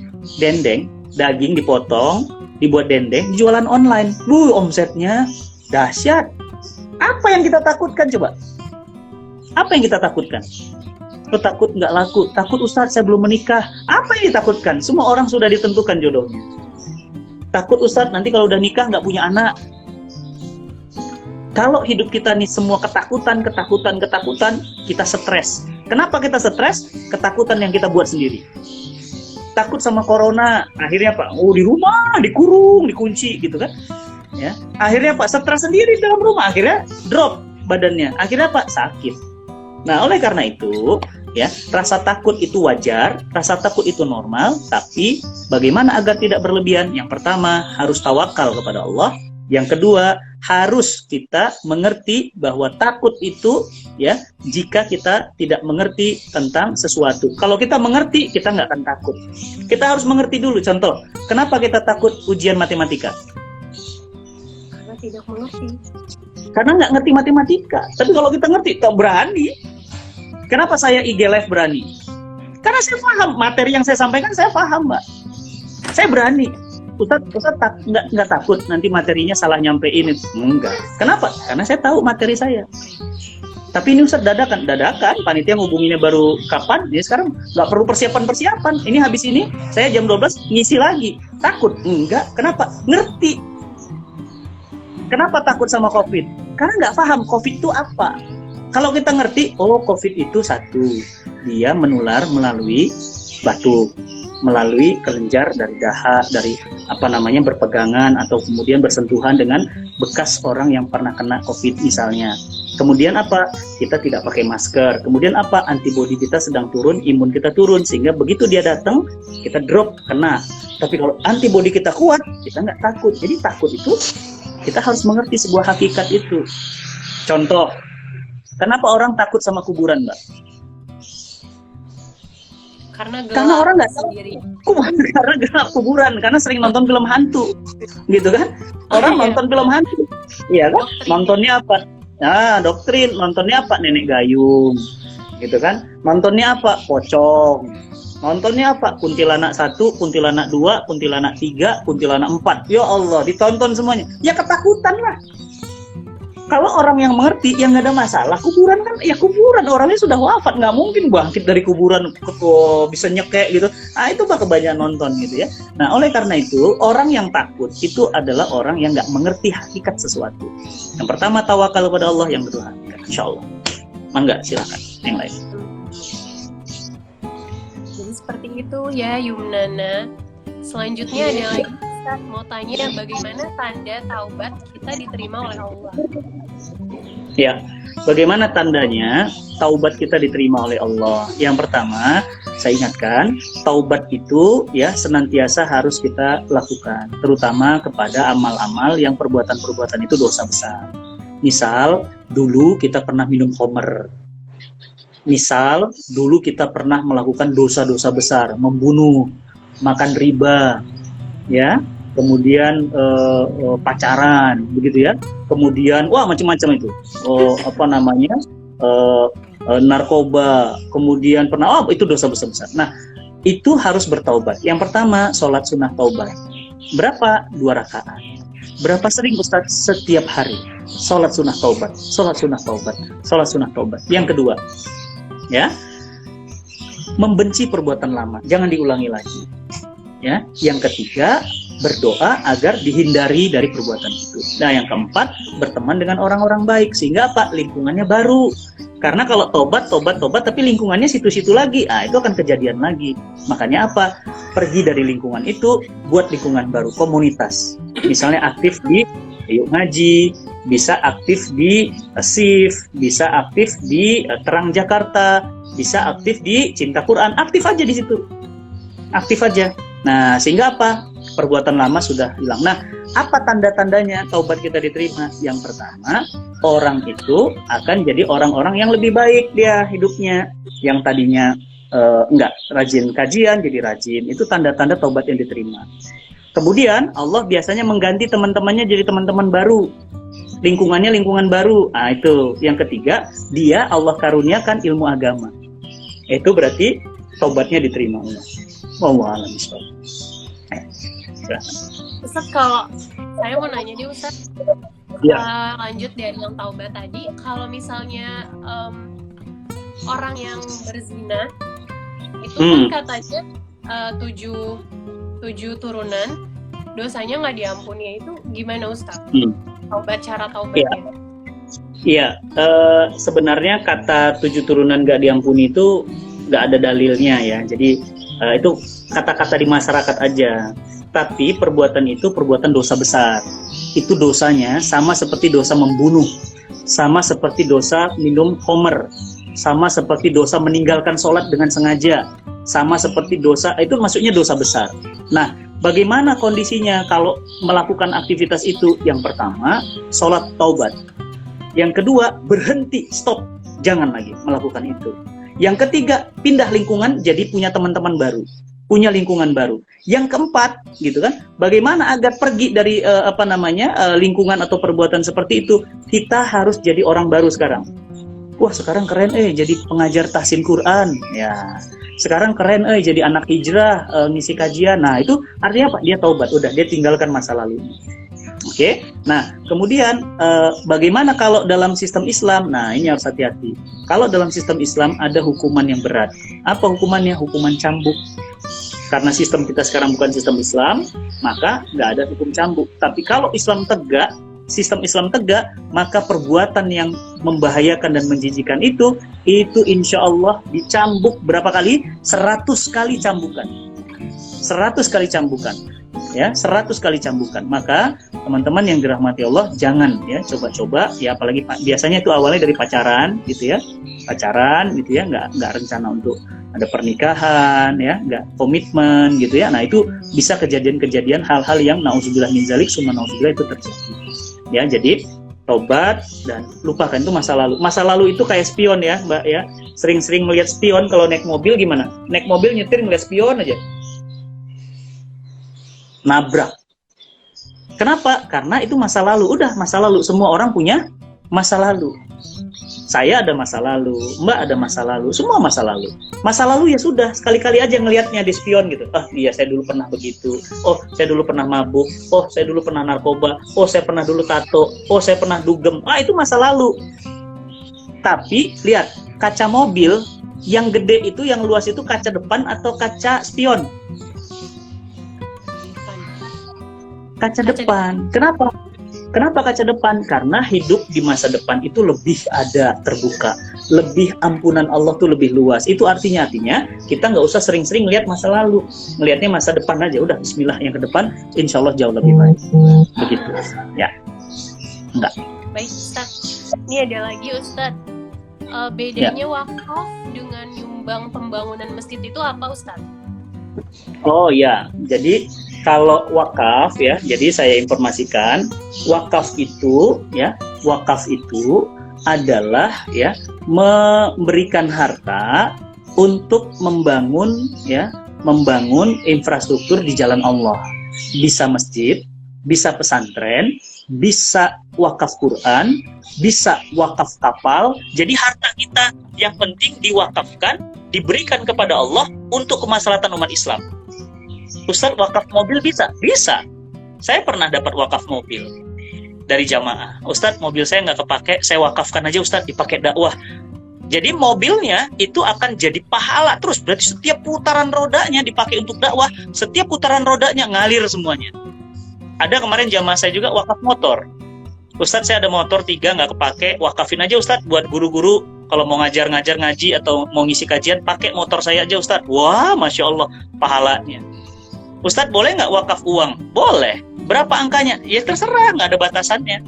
daging dipotong, dibuat dendeng, jualan online. Omsetnya dahsyat. Apa yang kita takutkan coba? Apa yang kita takutkan? Takut nggak laku, takut Ustadz saya belum menikah. Apa yang ditakutkan? Semua orang sudah ditentukan jodohnya. Takut Ustadz nanti kalau udah nikah nggak punya anak. Kalau hidup kita nih semua ketakutan, kita stres. Kenapa kita stres? Ketakutan yang kita buat sendiri. Takut sama corona, akhirnya Pak, di rumah, dikurung, dikunci gitu kan. Ya, akhirnya Pak stres sendiri dalam rumah, akhirnya drop badannya, akhirnya Pak sakit. Nah, oleh karena itu, ya, rasa takut itu wajar, rasa takut itu normal, tapi bagaimana agar tidak berlebihan? Yang pertama, harus tawakal kepada Allah. Yang kedua, harus kita mengerti bahwa takut itu, ya, jika kita tidak mengerti tentang sesuatu. Kalau kita mengerti, kita nggak akan takut. Kita harus mengerti dulu. Contoh, kenapa kita takut ujian matematika? Tidak mengerti. Karena nggak ngerti matematika. Tapi kalau kita ngerti, tak berani. Kenapa saya IG Live berani? Karena saya paham materi yang saya sampaikan, saya paham, Mbak. Saya berani. Ustadz nggak takut nanti materinya salah nyampein itu. Enggak. Kenapa? Karena saya tahu materi saya. Tapi ini Ustadz dadakan. Panitia ngubunginnya baru kapan? Jadi sekarang nggak perlu persiapan. Ini habis ini, saya jam 12 ngisi lagi. Takut? Enggak. Kenapa? Ngerti. Kenapa takut sama COVID? Karena nggak paham COVID itu apa. Kalau kita ngerti, COVID itu satu, dia menular melalui batuk, melalui kelenjar dari dahak, dari berpegangan atau kemudian bersentuhan dengan bekas orang yang pernah kena COVID misalnya. Kemudian apa? Kita tidak pakai masker. Kemudian apa? Antibodi kita sedang turun, imun kita turun, sehingga begitu dia datang, kita drop, kena. Tapi kalau antibodi kita kuat, kita nggak takut. Jadi takut itu, kita harus mengerti sebuah hakikat itu. Contoh, kenapa orang takut sama kuburan, Mbak? Karena orang nggak tahu karena gelap kuburan, karena sering nonton film hantu, gitu kan? Orang nonton film hantu, iya kan? Nontonnya apa? Nah, doktrin. Nontonnya apa? Nenek gayung, gitu kan? Nontonnya apa? Pocong. Nontonnya apa? Kuntilanak 1, kuntilanak 2, kuntilanak 3, kuntilanak 4. Ya Allah, ditonton semuanya. Ya ketakutan lah. Kalau orang yang mengerti, yang nggak ada masalah. Kuburan kan, ya kuburan. Orangnya sudah wafat, nggak mungkin bangkit dari kuburan bisa nyekek gitu. Nah, itu bah kebanyakan nonton gitu ya. Nah, oleh karena itu, orang yang takut itu adalah orang yang nggak mengerti hakikat sesuatu. Yang pertama, tawakal kepada Allah. Yang kedua, insya Allah. Mangga, silakan. Yang lain. Jadi seperti itu ya, Yumnana. Selanjutnya ada lagi, Ustaz mau tanya bagaimana tanda taubat kita diterima oleh Allah. Ya, bagaimana tandanya taubat kita diterima oleh Allah? Yang pertama, saya ingatkan, taubat itu ya senantiasa harus kita lakukan, terutama kepada amal-amal yang perbuatan-perbuatan itu dosa besar. Misal, dulu kita pernah minum khamr. Misal, dulu kita pernah melakukan dosa-dosa besar, membunuh, makan riba, ya, kemudian pacaran, begitu ya, kemudian macam-macam itu, narkoba, kemudian pernah, itu dosa besar. Nah, itu harus bertaubat. Yang pertama, sholat sunnah taubat. Berapa? 2 rakaat. Berapa sering Ustaz? Setiap hari. Sholat sunnah taubat, sholat sunnah taubat, sholat sunnah taubat. Yang kedua, ya, membenci perbuatan lama, jangan diulangi lagi. Ya, yang ketiga, berdoa agar dihindari dari perbuatan itu. Nah, yang keempat, berteman dengan orang-orang baik, sehingga apa? Lingkungannya baru. Karena kalau tobat, tapi lingkungannya situ-situ lagi, itu akan kejadian lagi. Makanya apa? Pergi dari lingkungan itu, buat lingkungan baru, komunitas. Misalnya aktif di Yuk Ngaji, bisa aktif di SIF, bisa aktif di Terang Jakarta, bisa aktif di Cinta Quran, aktif aja di situ. Aktif aja. Nah, sehingga apa? perbuatan lama sudah hilang. Nah, apa tanda-tandanya taubat kita diterima? Yang pertama, orang itu akan jadi orang-orang yang lebih baik dia hidupnya. Yang tadinya enggak rajin kajian jadi rajin. Itu tanda-tanda taubat yang diterima. Kemudian Allah biasanya mengganti teman-temannya jadi teman-teman baru, lingkungannya lingkungan baru. Nah, itu yang ketiga, dia Allah karuniakan ilmu agama. Itu berarti taubatnya diterima Allah. Wallahu a'lam bishawab. Ustaz, kalau saya mau nanya nih Ustaz, lanjut dari yang taubat tadi, kalau misalnya orang yang berzina itu kan katanya 7 turunan dosanya nggak diampuni, itu gimana Ustaz? Cara taubatnya? Iya, sebenarnya kata 7 turunan nggak diampuni itu nggak ada dalilnya ya. Jadi itu kata-kata di masyarakat aja. Tapi perbuatan itu perbuatan dosa besar. Itu dosanya sama seperti dosa membunuh, sama seperti dosa minum khamr, sama seperti dosa meninggalkan sholat dengan sengaja, sama seperti dosa, itu maksudnya dosa besar. Nah, bagaimana kondisinya kalau melakukan aktivitas itu? Yang pertama, sholat taubat. Yang kedua, berhenti, stop, jangan lagi melakukan itu. Yang ketiga, pindah lingkungan, jadi punya teman-teman baru, punya lingkungan baru. Yang keempat, gitu kan, bagaimana agar pergi dari lingkungan atau perbuatan seperti itu? Kita harus jadi orang baru sekarang. Wah, sekarang keren jadi pengajar tahsin Quran. Ya, sekarang keren jadi anak hijrah, ngisi kajian. Nah, itu artinya apa? Dia taubat, udah dia tinggalkan masa lalu. Oke. Nah, kemudian bagaimana kalau dalam sistem Islam? Nah, ini harus hati-hati. Kalau dalam sistem Islam ada hukuman yang berat. Apa hukumannya? Hukuman cambuk. Karena sistem kita sekarang bukan sistem Islam, maka nggak ada hukum cambuk. Tapi kalau Islam tegak, sistem Islam tegak, maka perbuatan yang membahayakan dan menjijikan itu insya Allah dicambuk berapa kali? 100 kali cambukan. 100 kali cambukan. Ya, 100 kali cambukan. Maka teman-teman yang dirahmati Allah, jangan ya coba-coba ya, apalagi biasanya itu awalnya dari pacaran gitu ya. Pacaran gitu ya, nggak rencana untuk ada pernikahan ya, nggak komitmen gitu ya. Nah, itu bisa kejadian-kejadian hal-hal yang nauzubillah min zalik summa nauzubillah itu terjadi. Ya, jadi tobat dan lupakan itu masa lalu. Masa lalu itu kayak spion ya, Mbak ya. Sering-sering melihat spion kalau naik mobil gimana? Naik mobil nyetir melihat spion aja. Nabrak. Kenapa? Karena itu masa lalu. Udah masa lalu. Semua orang punya masa lalu. Saya ada masa lalu, Mbak ada masa lalu, semua masa lalu. Masa lalu ya sudah, sekali-kali aja ngelihatnya di spion gitu. Ah iya, saya dulu pernah begitu. Oh, saya dulu pernah mabuk. Oh, saya dulu pernah narkoba. Oh, saya pernah dulu tato. Oh, saya pernah dugem. Ah, itu masa lalu. Tapi lihat, kaca mobil yang gede itu, yang luas itu kaca depan atau kaca spion? Kaca depan. Kenapa? Kenapa kaca depan? Karena hidup di masa depan itu lebih ada terbuka, lebih ampunan Allah tuh lebih luas. Itu artinya kita nggak usah sering-sering lihat masa lalu, melihatnya masa depan aja. Udah Bismillah yang ke depan, insya Allah jauh lebih baik. Begitu, ya. Enggak. Baik Ustaz. Ini ada lagi Ustaz. Bedanya wakaf dengan nyumbang pembangunan masjid itu apa Ustaz? Oh ya, jadi kalau wakaf ya, jadi saya informasikan wakaf itu adalah ya memberikan harta untuk membangun infrastruktur di jalan Allah. Bisa masjid, bisa pesantren, bisa wakaf Quran, bisa wakaf kapal. Jadi harta kita yang penting diwakafkan, diberikan kepada Allah untuk kemaslahatan umat Islam. Ustaz, wakaf mobil bisa? Bisa. Saya pernah dapat wakaf mobil dari jamaah. Ustaz, mobil saya nggak kepake, saya wakafkan aja Ustaz, dipakai dakwah. Jadi mobilnya itu akan jadi pahala terus. Berarti setiap putaran rodanya dipakai untuk dakwah, setiap putaran rodanya ngalir semuanya. Ada kemarin jamaah saya juga wakaf motor. Ustaz, saya ada motor 3 nggak kepake, wakafin aja Ustaz buat guru-guru. Kalau mau ngajar ngaji atau mau ngisi kajian, pakai motor saya aja Ustaz. Wah, Masya Allah, pahalanya. Ustadz, boleh nggak wakaf uang? Boleh. Berapa angkanya? Ya terserah, nggak ada batasannya.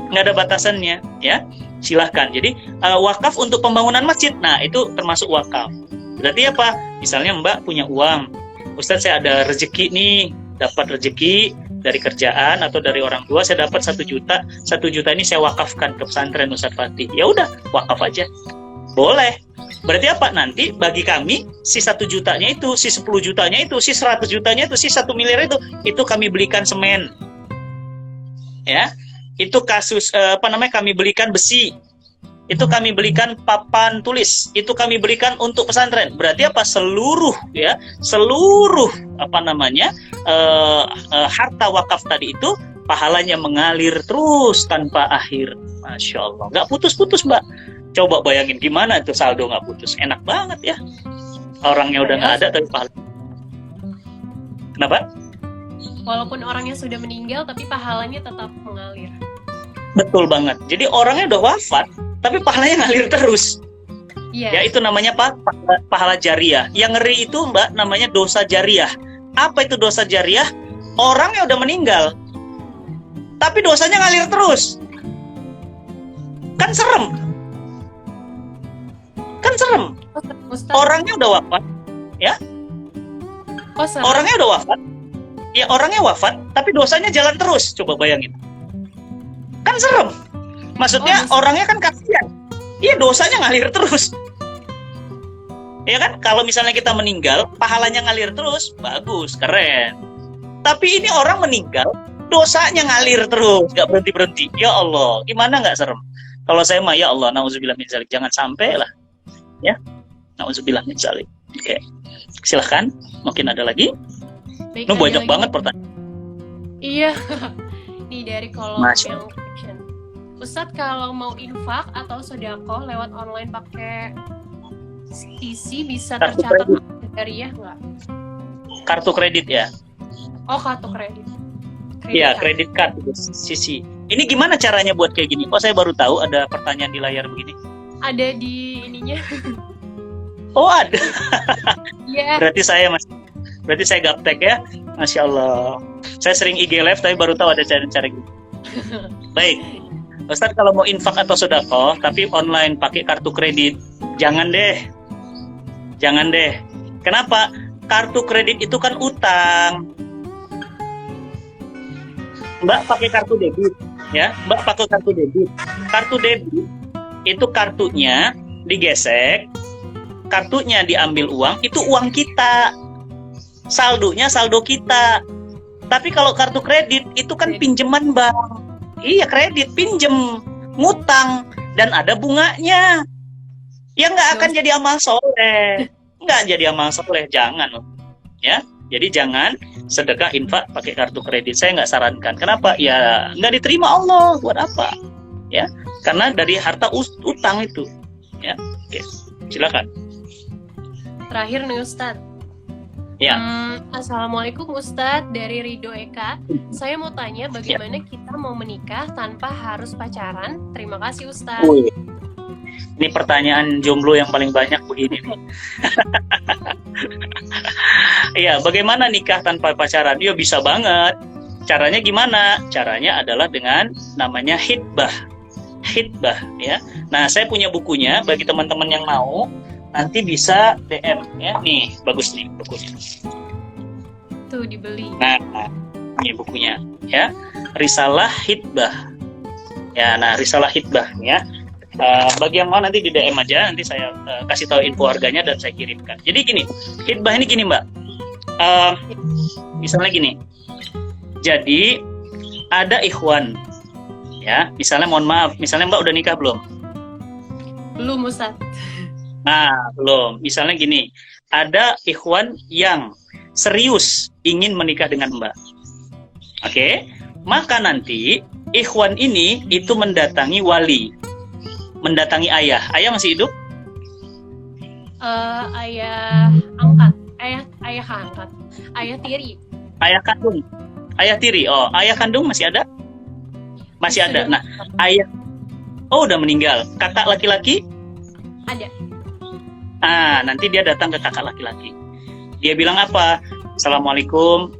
Nggak ada batasannya, ya. Silahkan. Jadi wakaf untuk pembangunan masjid, nah itu termasuk wakaf. Berarti apa? Misalnya Mbak punya uang, Ustadz saya ada rezeki nih, dapat rezeki dari kerjaan atau dari orang tua, saya dapat 1 juta, 1 juta ini saya wakafkan ke pesantren Ustadz Fatih. Ya udah, wakaf aja. Boleh. Berarti apa? Nanti bagi kami, si 1 jutanya itu, si 10 jutanya itu, si 100 jutanya itu, si 1 miliar itu kami belikan semen. Ya, itu kasus kami belikan besi, itu kami belikan papan tulis, itu kami belikan untuk pesantren. Berarti apa? Seluruh harta wakaf tadi itu pahalanya mengalir terus tanpa akhir. Masya Allah, nggak putus-putus, Mbak. Coba bayangin gimana itu saldo nggak putus. Enak banget ya, orangnya udah nggak ada tapi pahala. Kenapa? Walaupun orangnya sudah meninggal, tapi pahalanya tetap mengalir. Betul banget. Jadi orangnya udah wafat, tapi pahalanya ngalir terus. Iya. Ya, itu namanya pahala jariah. Yang ngeri itu, Mbak, namanya dosa jariah. Apa itu dosa jariah? Orangnya udah meninggal, tapi dosanya ngalir terus. Kan serem. Ustaz. Orangnya udah wafat, ya? Serem. Orangnya udah wafat. Ya, orangnya wafat, tapi dosanya jalan terus. Coba bayangin. Kan serem. Maksudnya orangnya kan kasihan. Iya, dosanya ngalir terus. Ya kan? Kalau misalnya kita meninggal, pahalanya ngalir terus, bagus, keren. Tapi ini orang meninggal, dosanya ngalir terus, nggak berhenti-berhenti. Ya Allah, gimana nggak serem? Kalau saya mah, ya Allah, nauzubillah min dzalik, jangan sampai lah. Ya, nauzubillah min dzalik. Oke, silahkan. Mungkin ada lagi? Baik, Lu banyak lagi. banget pertanyaan. Iya. Nih dari kolom Masya. yang caption. Ustadz, kalau mau infak atau sedekah lewat online pakai PC bisa Kartu tercatat kredit. jariah nggak? Kartu kredit ya? Oh, kartu kredit. Iya, kredit card itu, sisi. Ini gimana caranya buat kayak gini? Kok saya baru tahu ada pertanyaan di layar begini? Ada di ininya. Oh, ada. Iya. Berarti saya gaptek ya. Masya Allah. Saya sering IG live tapi baru tahu ada cara-cara gitu. Baik. Ustadz, kalau mau infak atau sedekah tapi online pakai kartu kredit, jangan deh. Kenapa? Kartu kredit itu kan utang. Mbak pakai kartu debit, ya. Mbak pakai kartu debit. Kartu debit itu kartunya digesek, kartunya diambil uang, itu uang kita. Saldonya saldo kita. Tapi kalau kartu kredit itu kan pinjaman bank. Iya, kredit, pinjem, ngutang, dan ada bunganya. Ya nggak akan jadi amal soleh. Nggak jadi amal soleh, jangan loh. Ya, jadi jangan sedekah infak pakai kartu kredit. Saya nggak sarankan. Kenapa? Ya nggak diterima Allah. Buat apa? Ya, karena dari harta utang itu. Ya, oke. Silakan. Terakhir nih Ustadz. Ya. Assalamualaikum Ustadz, dari Ridho Eka. Saya mau tanya bagaimana kita mau menikah tanpa harus pacaran? Terima kasih Ustadz. Ini pertanyaan jomblo yang paling banyak begini nih. Iya, bagaimana nikah tanpa pacaran? Ya bisa banget. Caranya gimana? Caranya adalah dengan namanya hitbah. Hitbah, ya. Nah, saya punya bukunya bagi teman-teman yang mau. Nanti bisa DM ya. Nih, bagus nih bukunya. Tuh dibeli. Nah, ini bukunya ya. Risalah Hitbah. Ya, nah Risalah Hitbah ya. Bagi yang mau nanti di DM aja, nanti saya kasih tahu info harganya dan saya kirimkan. Jadi gini, Hitbah ini gini, Mbak. Misalnya gini. Jadi ada ikhwan ya, misalnya mohon maaf, misalnya Mbak udah nikah belum? Belum Ustadz. Nah, belum. Misalnya gini, ada ikhwan yang serius ingin menikah dengan Mbak. Oke? Maka nanti ikhwan ini itu mendatangi wali. Mendatangi ayah. Ayah masih hidup? Ayah angkat. Ayah angkat. Ayah tiri. Ayah kandung. Ayah tiri. Oh, ayah kandung masih ada? Masih ada. Nah, ayah udah meninggal. Kakak laki-laki? Ada. Nanti dia datang ke kakak laki-laki. Dia bilang apa? Assalamualaikum,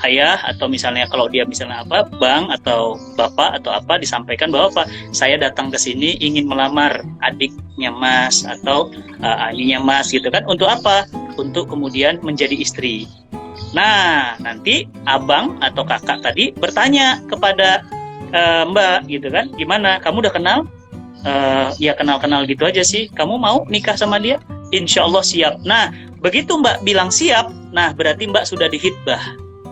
ayah, atau misalnya kalau dia misalnya apa, bang atau bapak atau apa, disampaikan bahwa apa? Saya datang ke sini ingin melamar adiknya Mas atau aninya Mas gitu kan. Untuk apa? Untuk kemudian menjadi istri. Nah, nanti abang atau kakak tadi bertanya kepada Mbak gitu kan, gimana? Kamu udah kenal? Ya kenal-kenal gitu aja sih. Kamu mau nikah sama dia? Insya Allah siap. Nah, begitu Mbak bilang siap, nah berarti Mbak sudah dihitbah.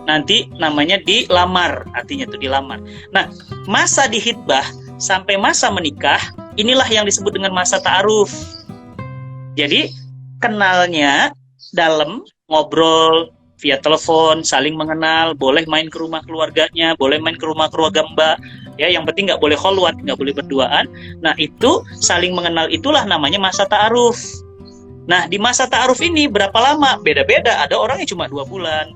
Nanti namanya dilamar, artinya itu dilamar. Nah, masa dihitbah sampai masa menikah, inilah yang disebut dengan masa ta'aruf. Jadi, kenalnya dalam ngobrol via telepon, saling mengenal, boleh main ke rumah keluarganya, boleh main ke rumah keluarga Mbak, ya yang penting nggak boleh kholwat, nggak boleh berduaan. Nah, itu saling mengenal, itulah namanya masa ta'aruf. Nah, di masa ta'aruf ini berapa lama? Beda-beda, ada orang yang cuma 2 bulan,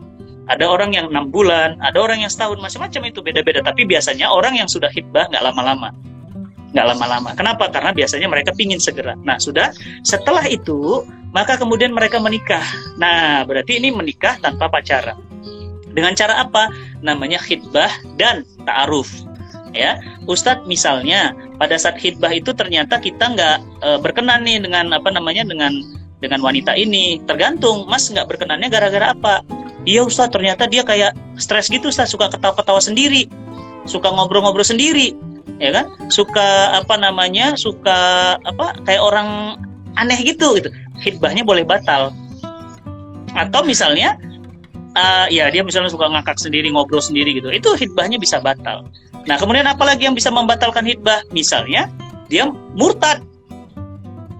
ada orang yang 6 bulan, ada orang yang setahun, macam-macam itu beda-beda. Tapi biasanya orang yang sudah hitbah nggak lama-lama. Kenapa? Karena biasanya mereka pingin segera. Nah, sudah setelah itu, maka kemudian mereka menikah. Nah, berarti ini menikah tanpa pacaran. Dengan cara apa? Namanya hitbah dan ta'aruf. Ya, Ustadz misalnya pada saat hitbah itu ternyata kita nggak berkenan nih dengan dengan wanita ini. Tergantung, Mas nggak berkenannya gara-gara apa? Iya Ustadz, ternyata dia kayak stres gitu Ustadz, suka ketawa-ketawa sendiri, suka ngobrol-ngobrol sendiri, ya kan? Suka kayak orang aneh gitu. Hitbahnya boleh batal. Atau misalnya ya dia misalnya suka ngakak sendiri, ngobrol sendiri gitu, itu hitbahnya bisa batal. Nah, kemudian apalagi yang bisa membatalkan hitbah? Misalnya dia murtad,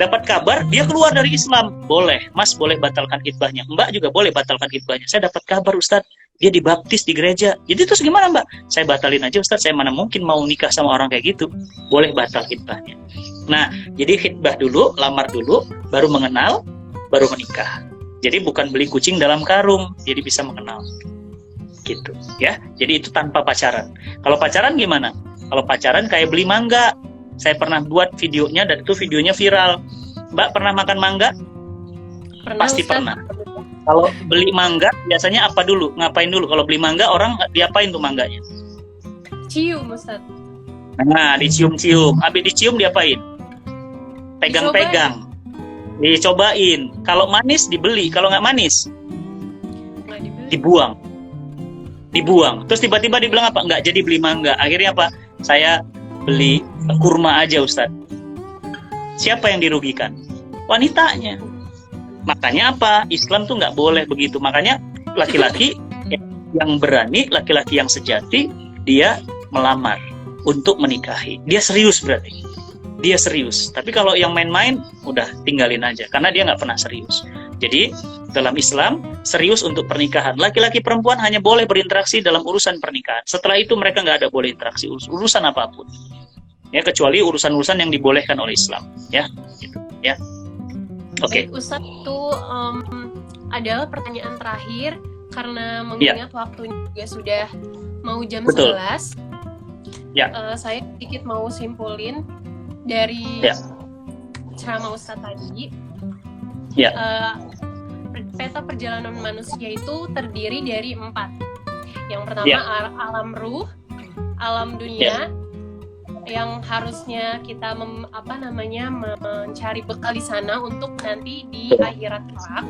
dapat kabar dia keluar dari Islam, boleh, Mas boleh batalkan hitbahnya. Mbak juga boleh batalkan hitbahnya. Saya dapat kabar Ustadz, dia dibaptis di gereja. Jadi terus gimana Mbak? Saya batalin aja Ustadz, saya mana mungkin mau nikah sama orang kayak gitu. Boleh batal hitbahnya. Nah, jadi hitbah dulu, lamar dulu, baru mengenal, baru menikah. Jadi bukan beli kucing dalam karung, jadi bisa mengenal. Gitu, ya. Jadi itu tanpa pacaran. Kalau pacaran gimana? Kalau pacaran kayak beli mangga. Saya pernah buat videonya dan itu videonya viral. Mbak pernah makan mangga? Pasti Ustaz. Pernah. Kalau beli mangga biasanya apa dulu? Ngapain dulu? Kalau beli mangga orang diapain tuh mangganya? Cium Ustaz. Nah, dicium-cium. Habis dicium diapain? Pegang-pegang. Dicobain. Kalau manis dibeli, kalau nggak manis dibuang. Terus tiba-tiba dibilang apa? Nggak jadi beli mangga. Akhirnya apa? Saya beli kurma aja Ustadz. Siapa yang dirugikan? Wanitanya. Makanya apa? Islam tuh nggak boleh begitu. Makanya laki-laki yang berani, laki-laki yang sejati, dia melamar untuk menikahi. Dia serius berarti. Dia serius. Tapi kalau yang main-main, udah tinggalin aja. Karena dia nggak pernah serius. Jadi dalam Islam, serius untuk pernikahan. Laki-laki perempuan hanya boleh berinteraksi dalam urusan pernikahan. Setelah itu mereka nggak ada boleh interaksi urusan apapun. Ya, kecuali urusan-urusan yang dibolehkan oleh Islam. Ya, gitu. Ya. Oke. Ustadz, itu adalah pertanyaan terakhir karena mengingat waktunya juga sudah mau jam 11. Ya. Saya sedikit mau simpulin dari ceramah Ustadz tadi. Ya. Peta perjalanan manusia itu terdiri dari 4. Yang pertama alam ruh, alam dunia, yang harusnya kita mencari bekal di sana untuk nanti di akhirat kelak.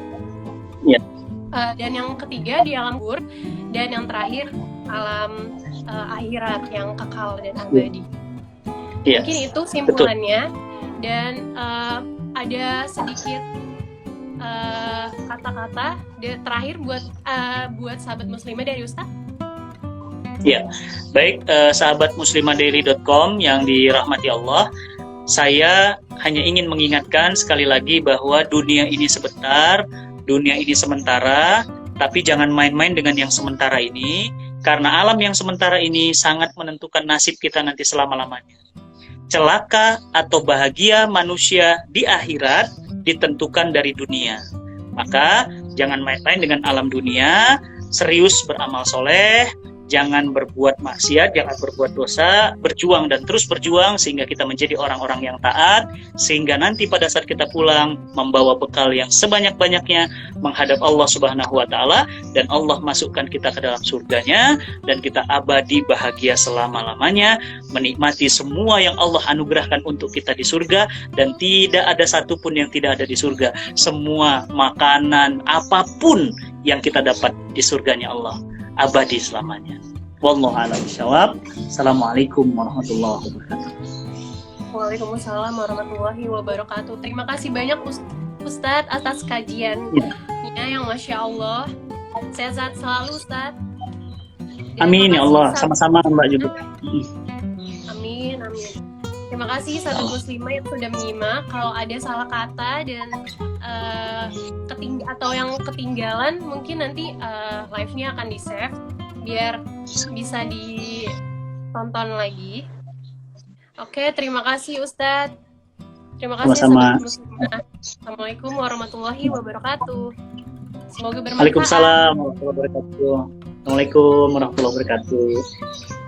Dan yang ketiga di alam kubur, dan yang terakhir alam akhirat yang kekal dan abadi. Mungkin itu simpulannya. Dan ada sedikit kata-kata terakhir buat sahabat muslimah dari Ustadz. Ya, baik sahabat muslimaddaily.com yang dirahmati Allah, saya hanya ingin mengingatkan sekali lagi bahwa dunia ini sebentar, dunia ini sementara, tapi jangan main-main dengan yang sementara ini, karena alam yang sementara ini sangat menentukan nasib kita nanti selama-lamanya. Celaka atau bahagia manusia di akhirat ditentukan dari dunia. Maka jangan main-main dengan alam dunia, serius beramal soleh, jangan berbuat maksiat, jangan berbuat dosa, berjuang dan terus berjuang sehingga kita menjadi orang-orang yang taat, sehingga nanti pada saat kita pulang membawa bekal yang sebanyak-banyaknya menghadap Allah Subhanahu wa taala, dan Allah masukkan kita ke dalam surganya dan kita abadi bahagia selama-lamanya, menikmati semua yang Allah anugerahkan untuk kita di surga, dan tidak ada satupun yang tidak ada di surga. Semua makanan apapun yang kita dapat di surganya Allah abadi selamanya. Wallahu a'lam bishawab. Assalamualaikum warahmatullahi wabarakatuh. Waalaikumsalam warahmatullahi wabarakatuh. Terima kasih banyak Ustadz atas kajiannya yang Masya Allah. Sehat-sehat selalu Ustadz. Amin ya Allah, sama-sama Mbak juga. Amin. Terima kasih sahabat muslimah yang sudah menyimak. Kalau ada salah kata dan atau yang ketinggalan, mungkin nanti live-nya akan di-save biar bisa ditonton lagi. Oke, terima kasih Ustadz. Terima kasih sahabat muslimah. Assalamualaikum warahmatullahi wabarakatuh. Semoga bermanfaat. Waalaikumsalam warahmatullahi wabarakatuh. Assalamualaikum warahmatullahi wabarakatuh.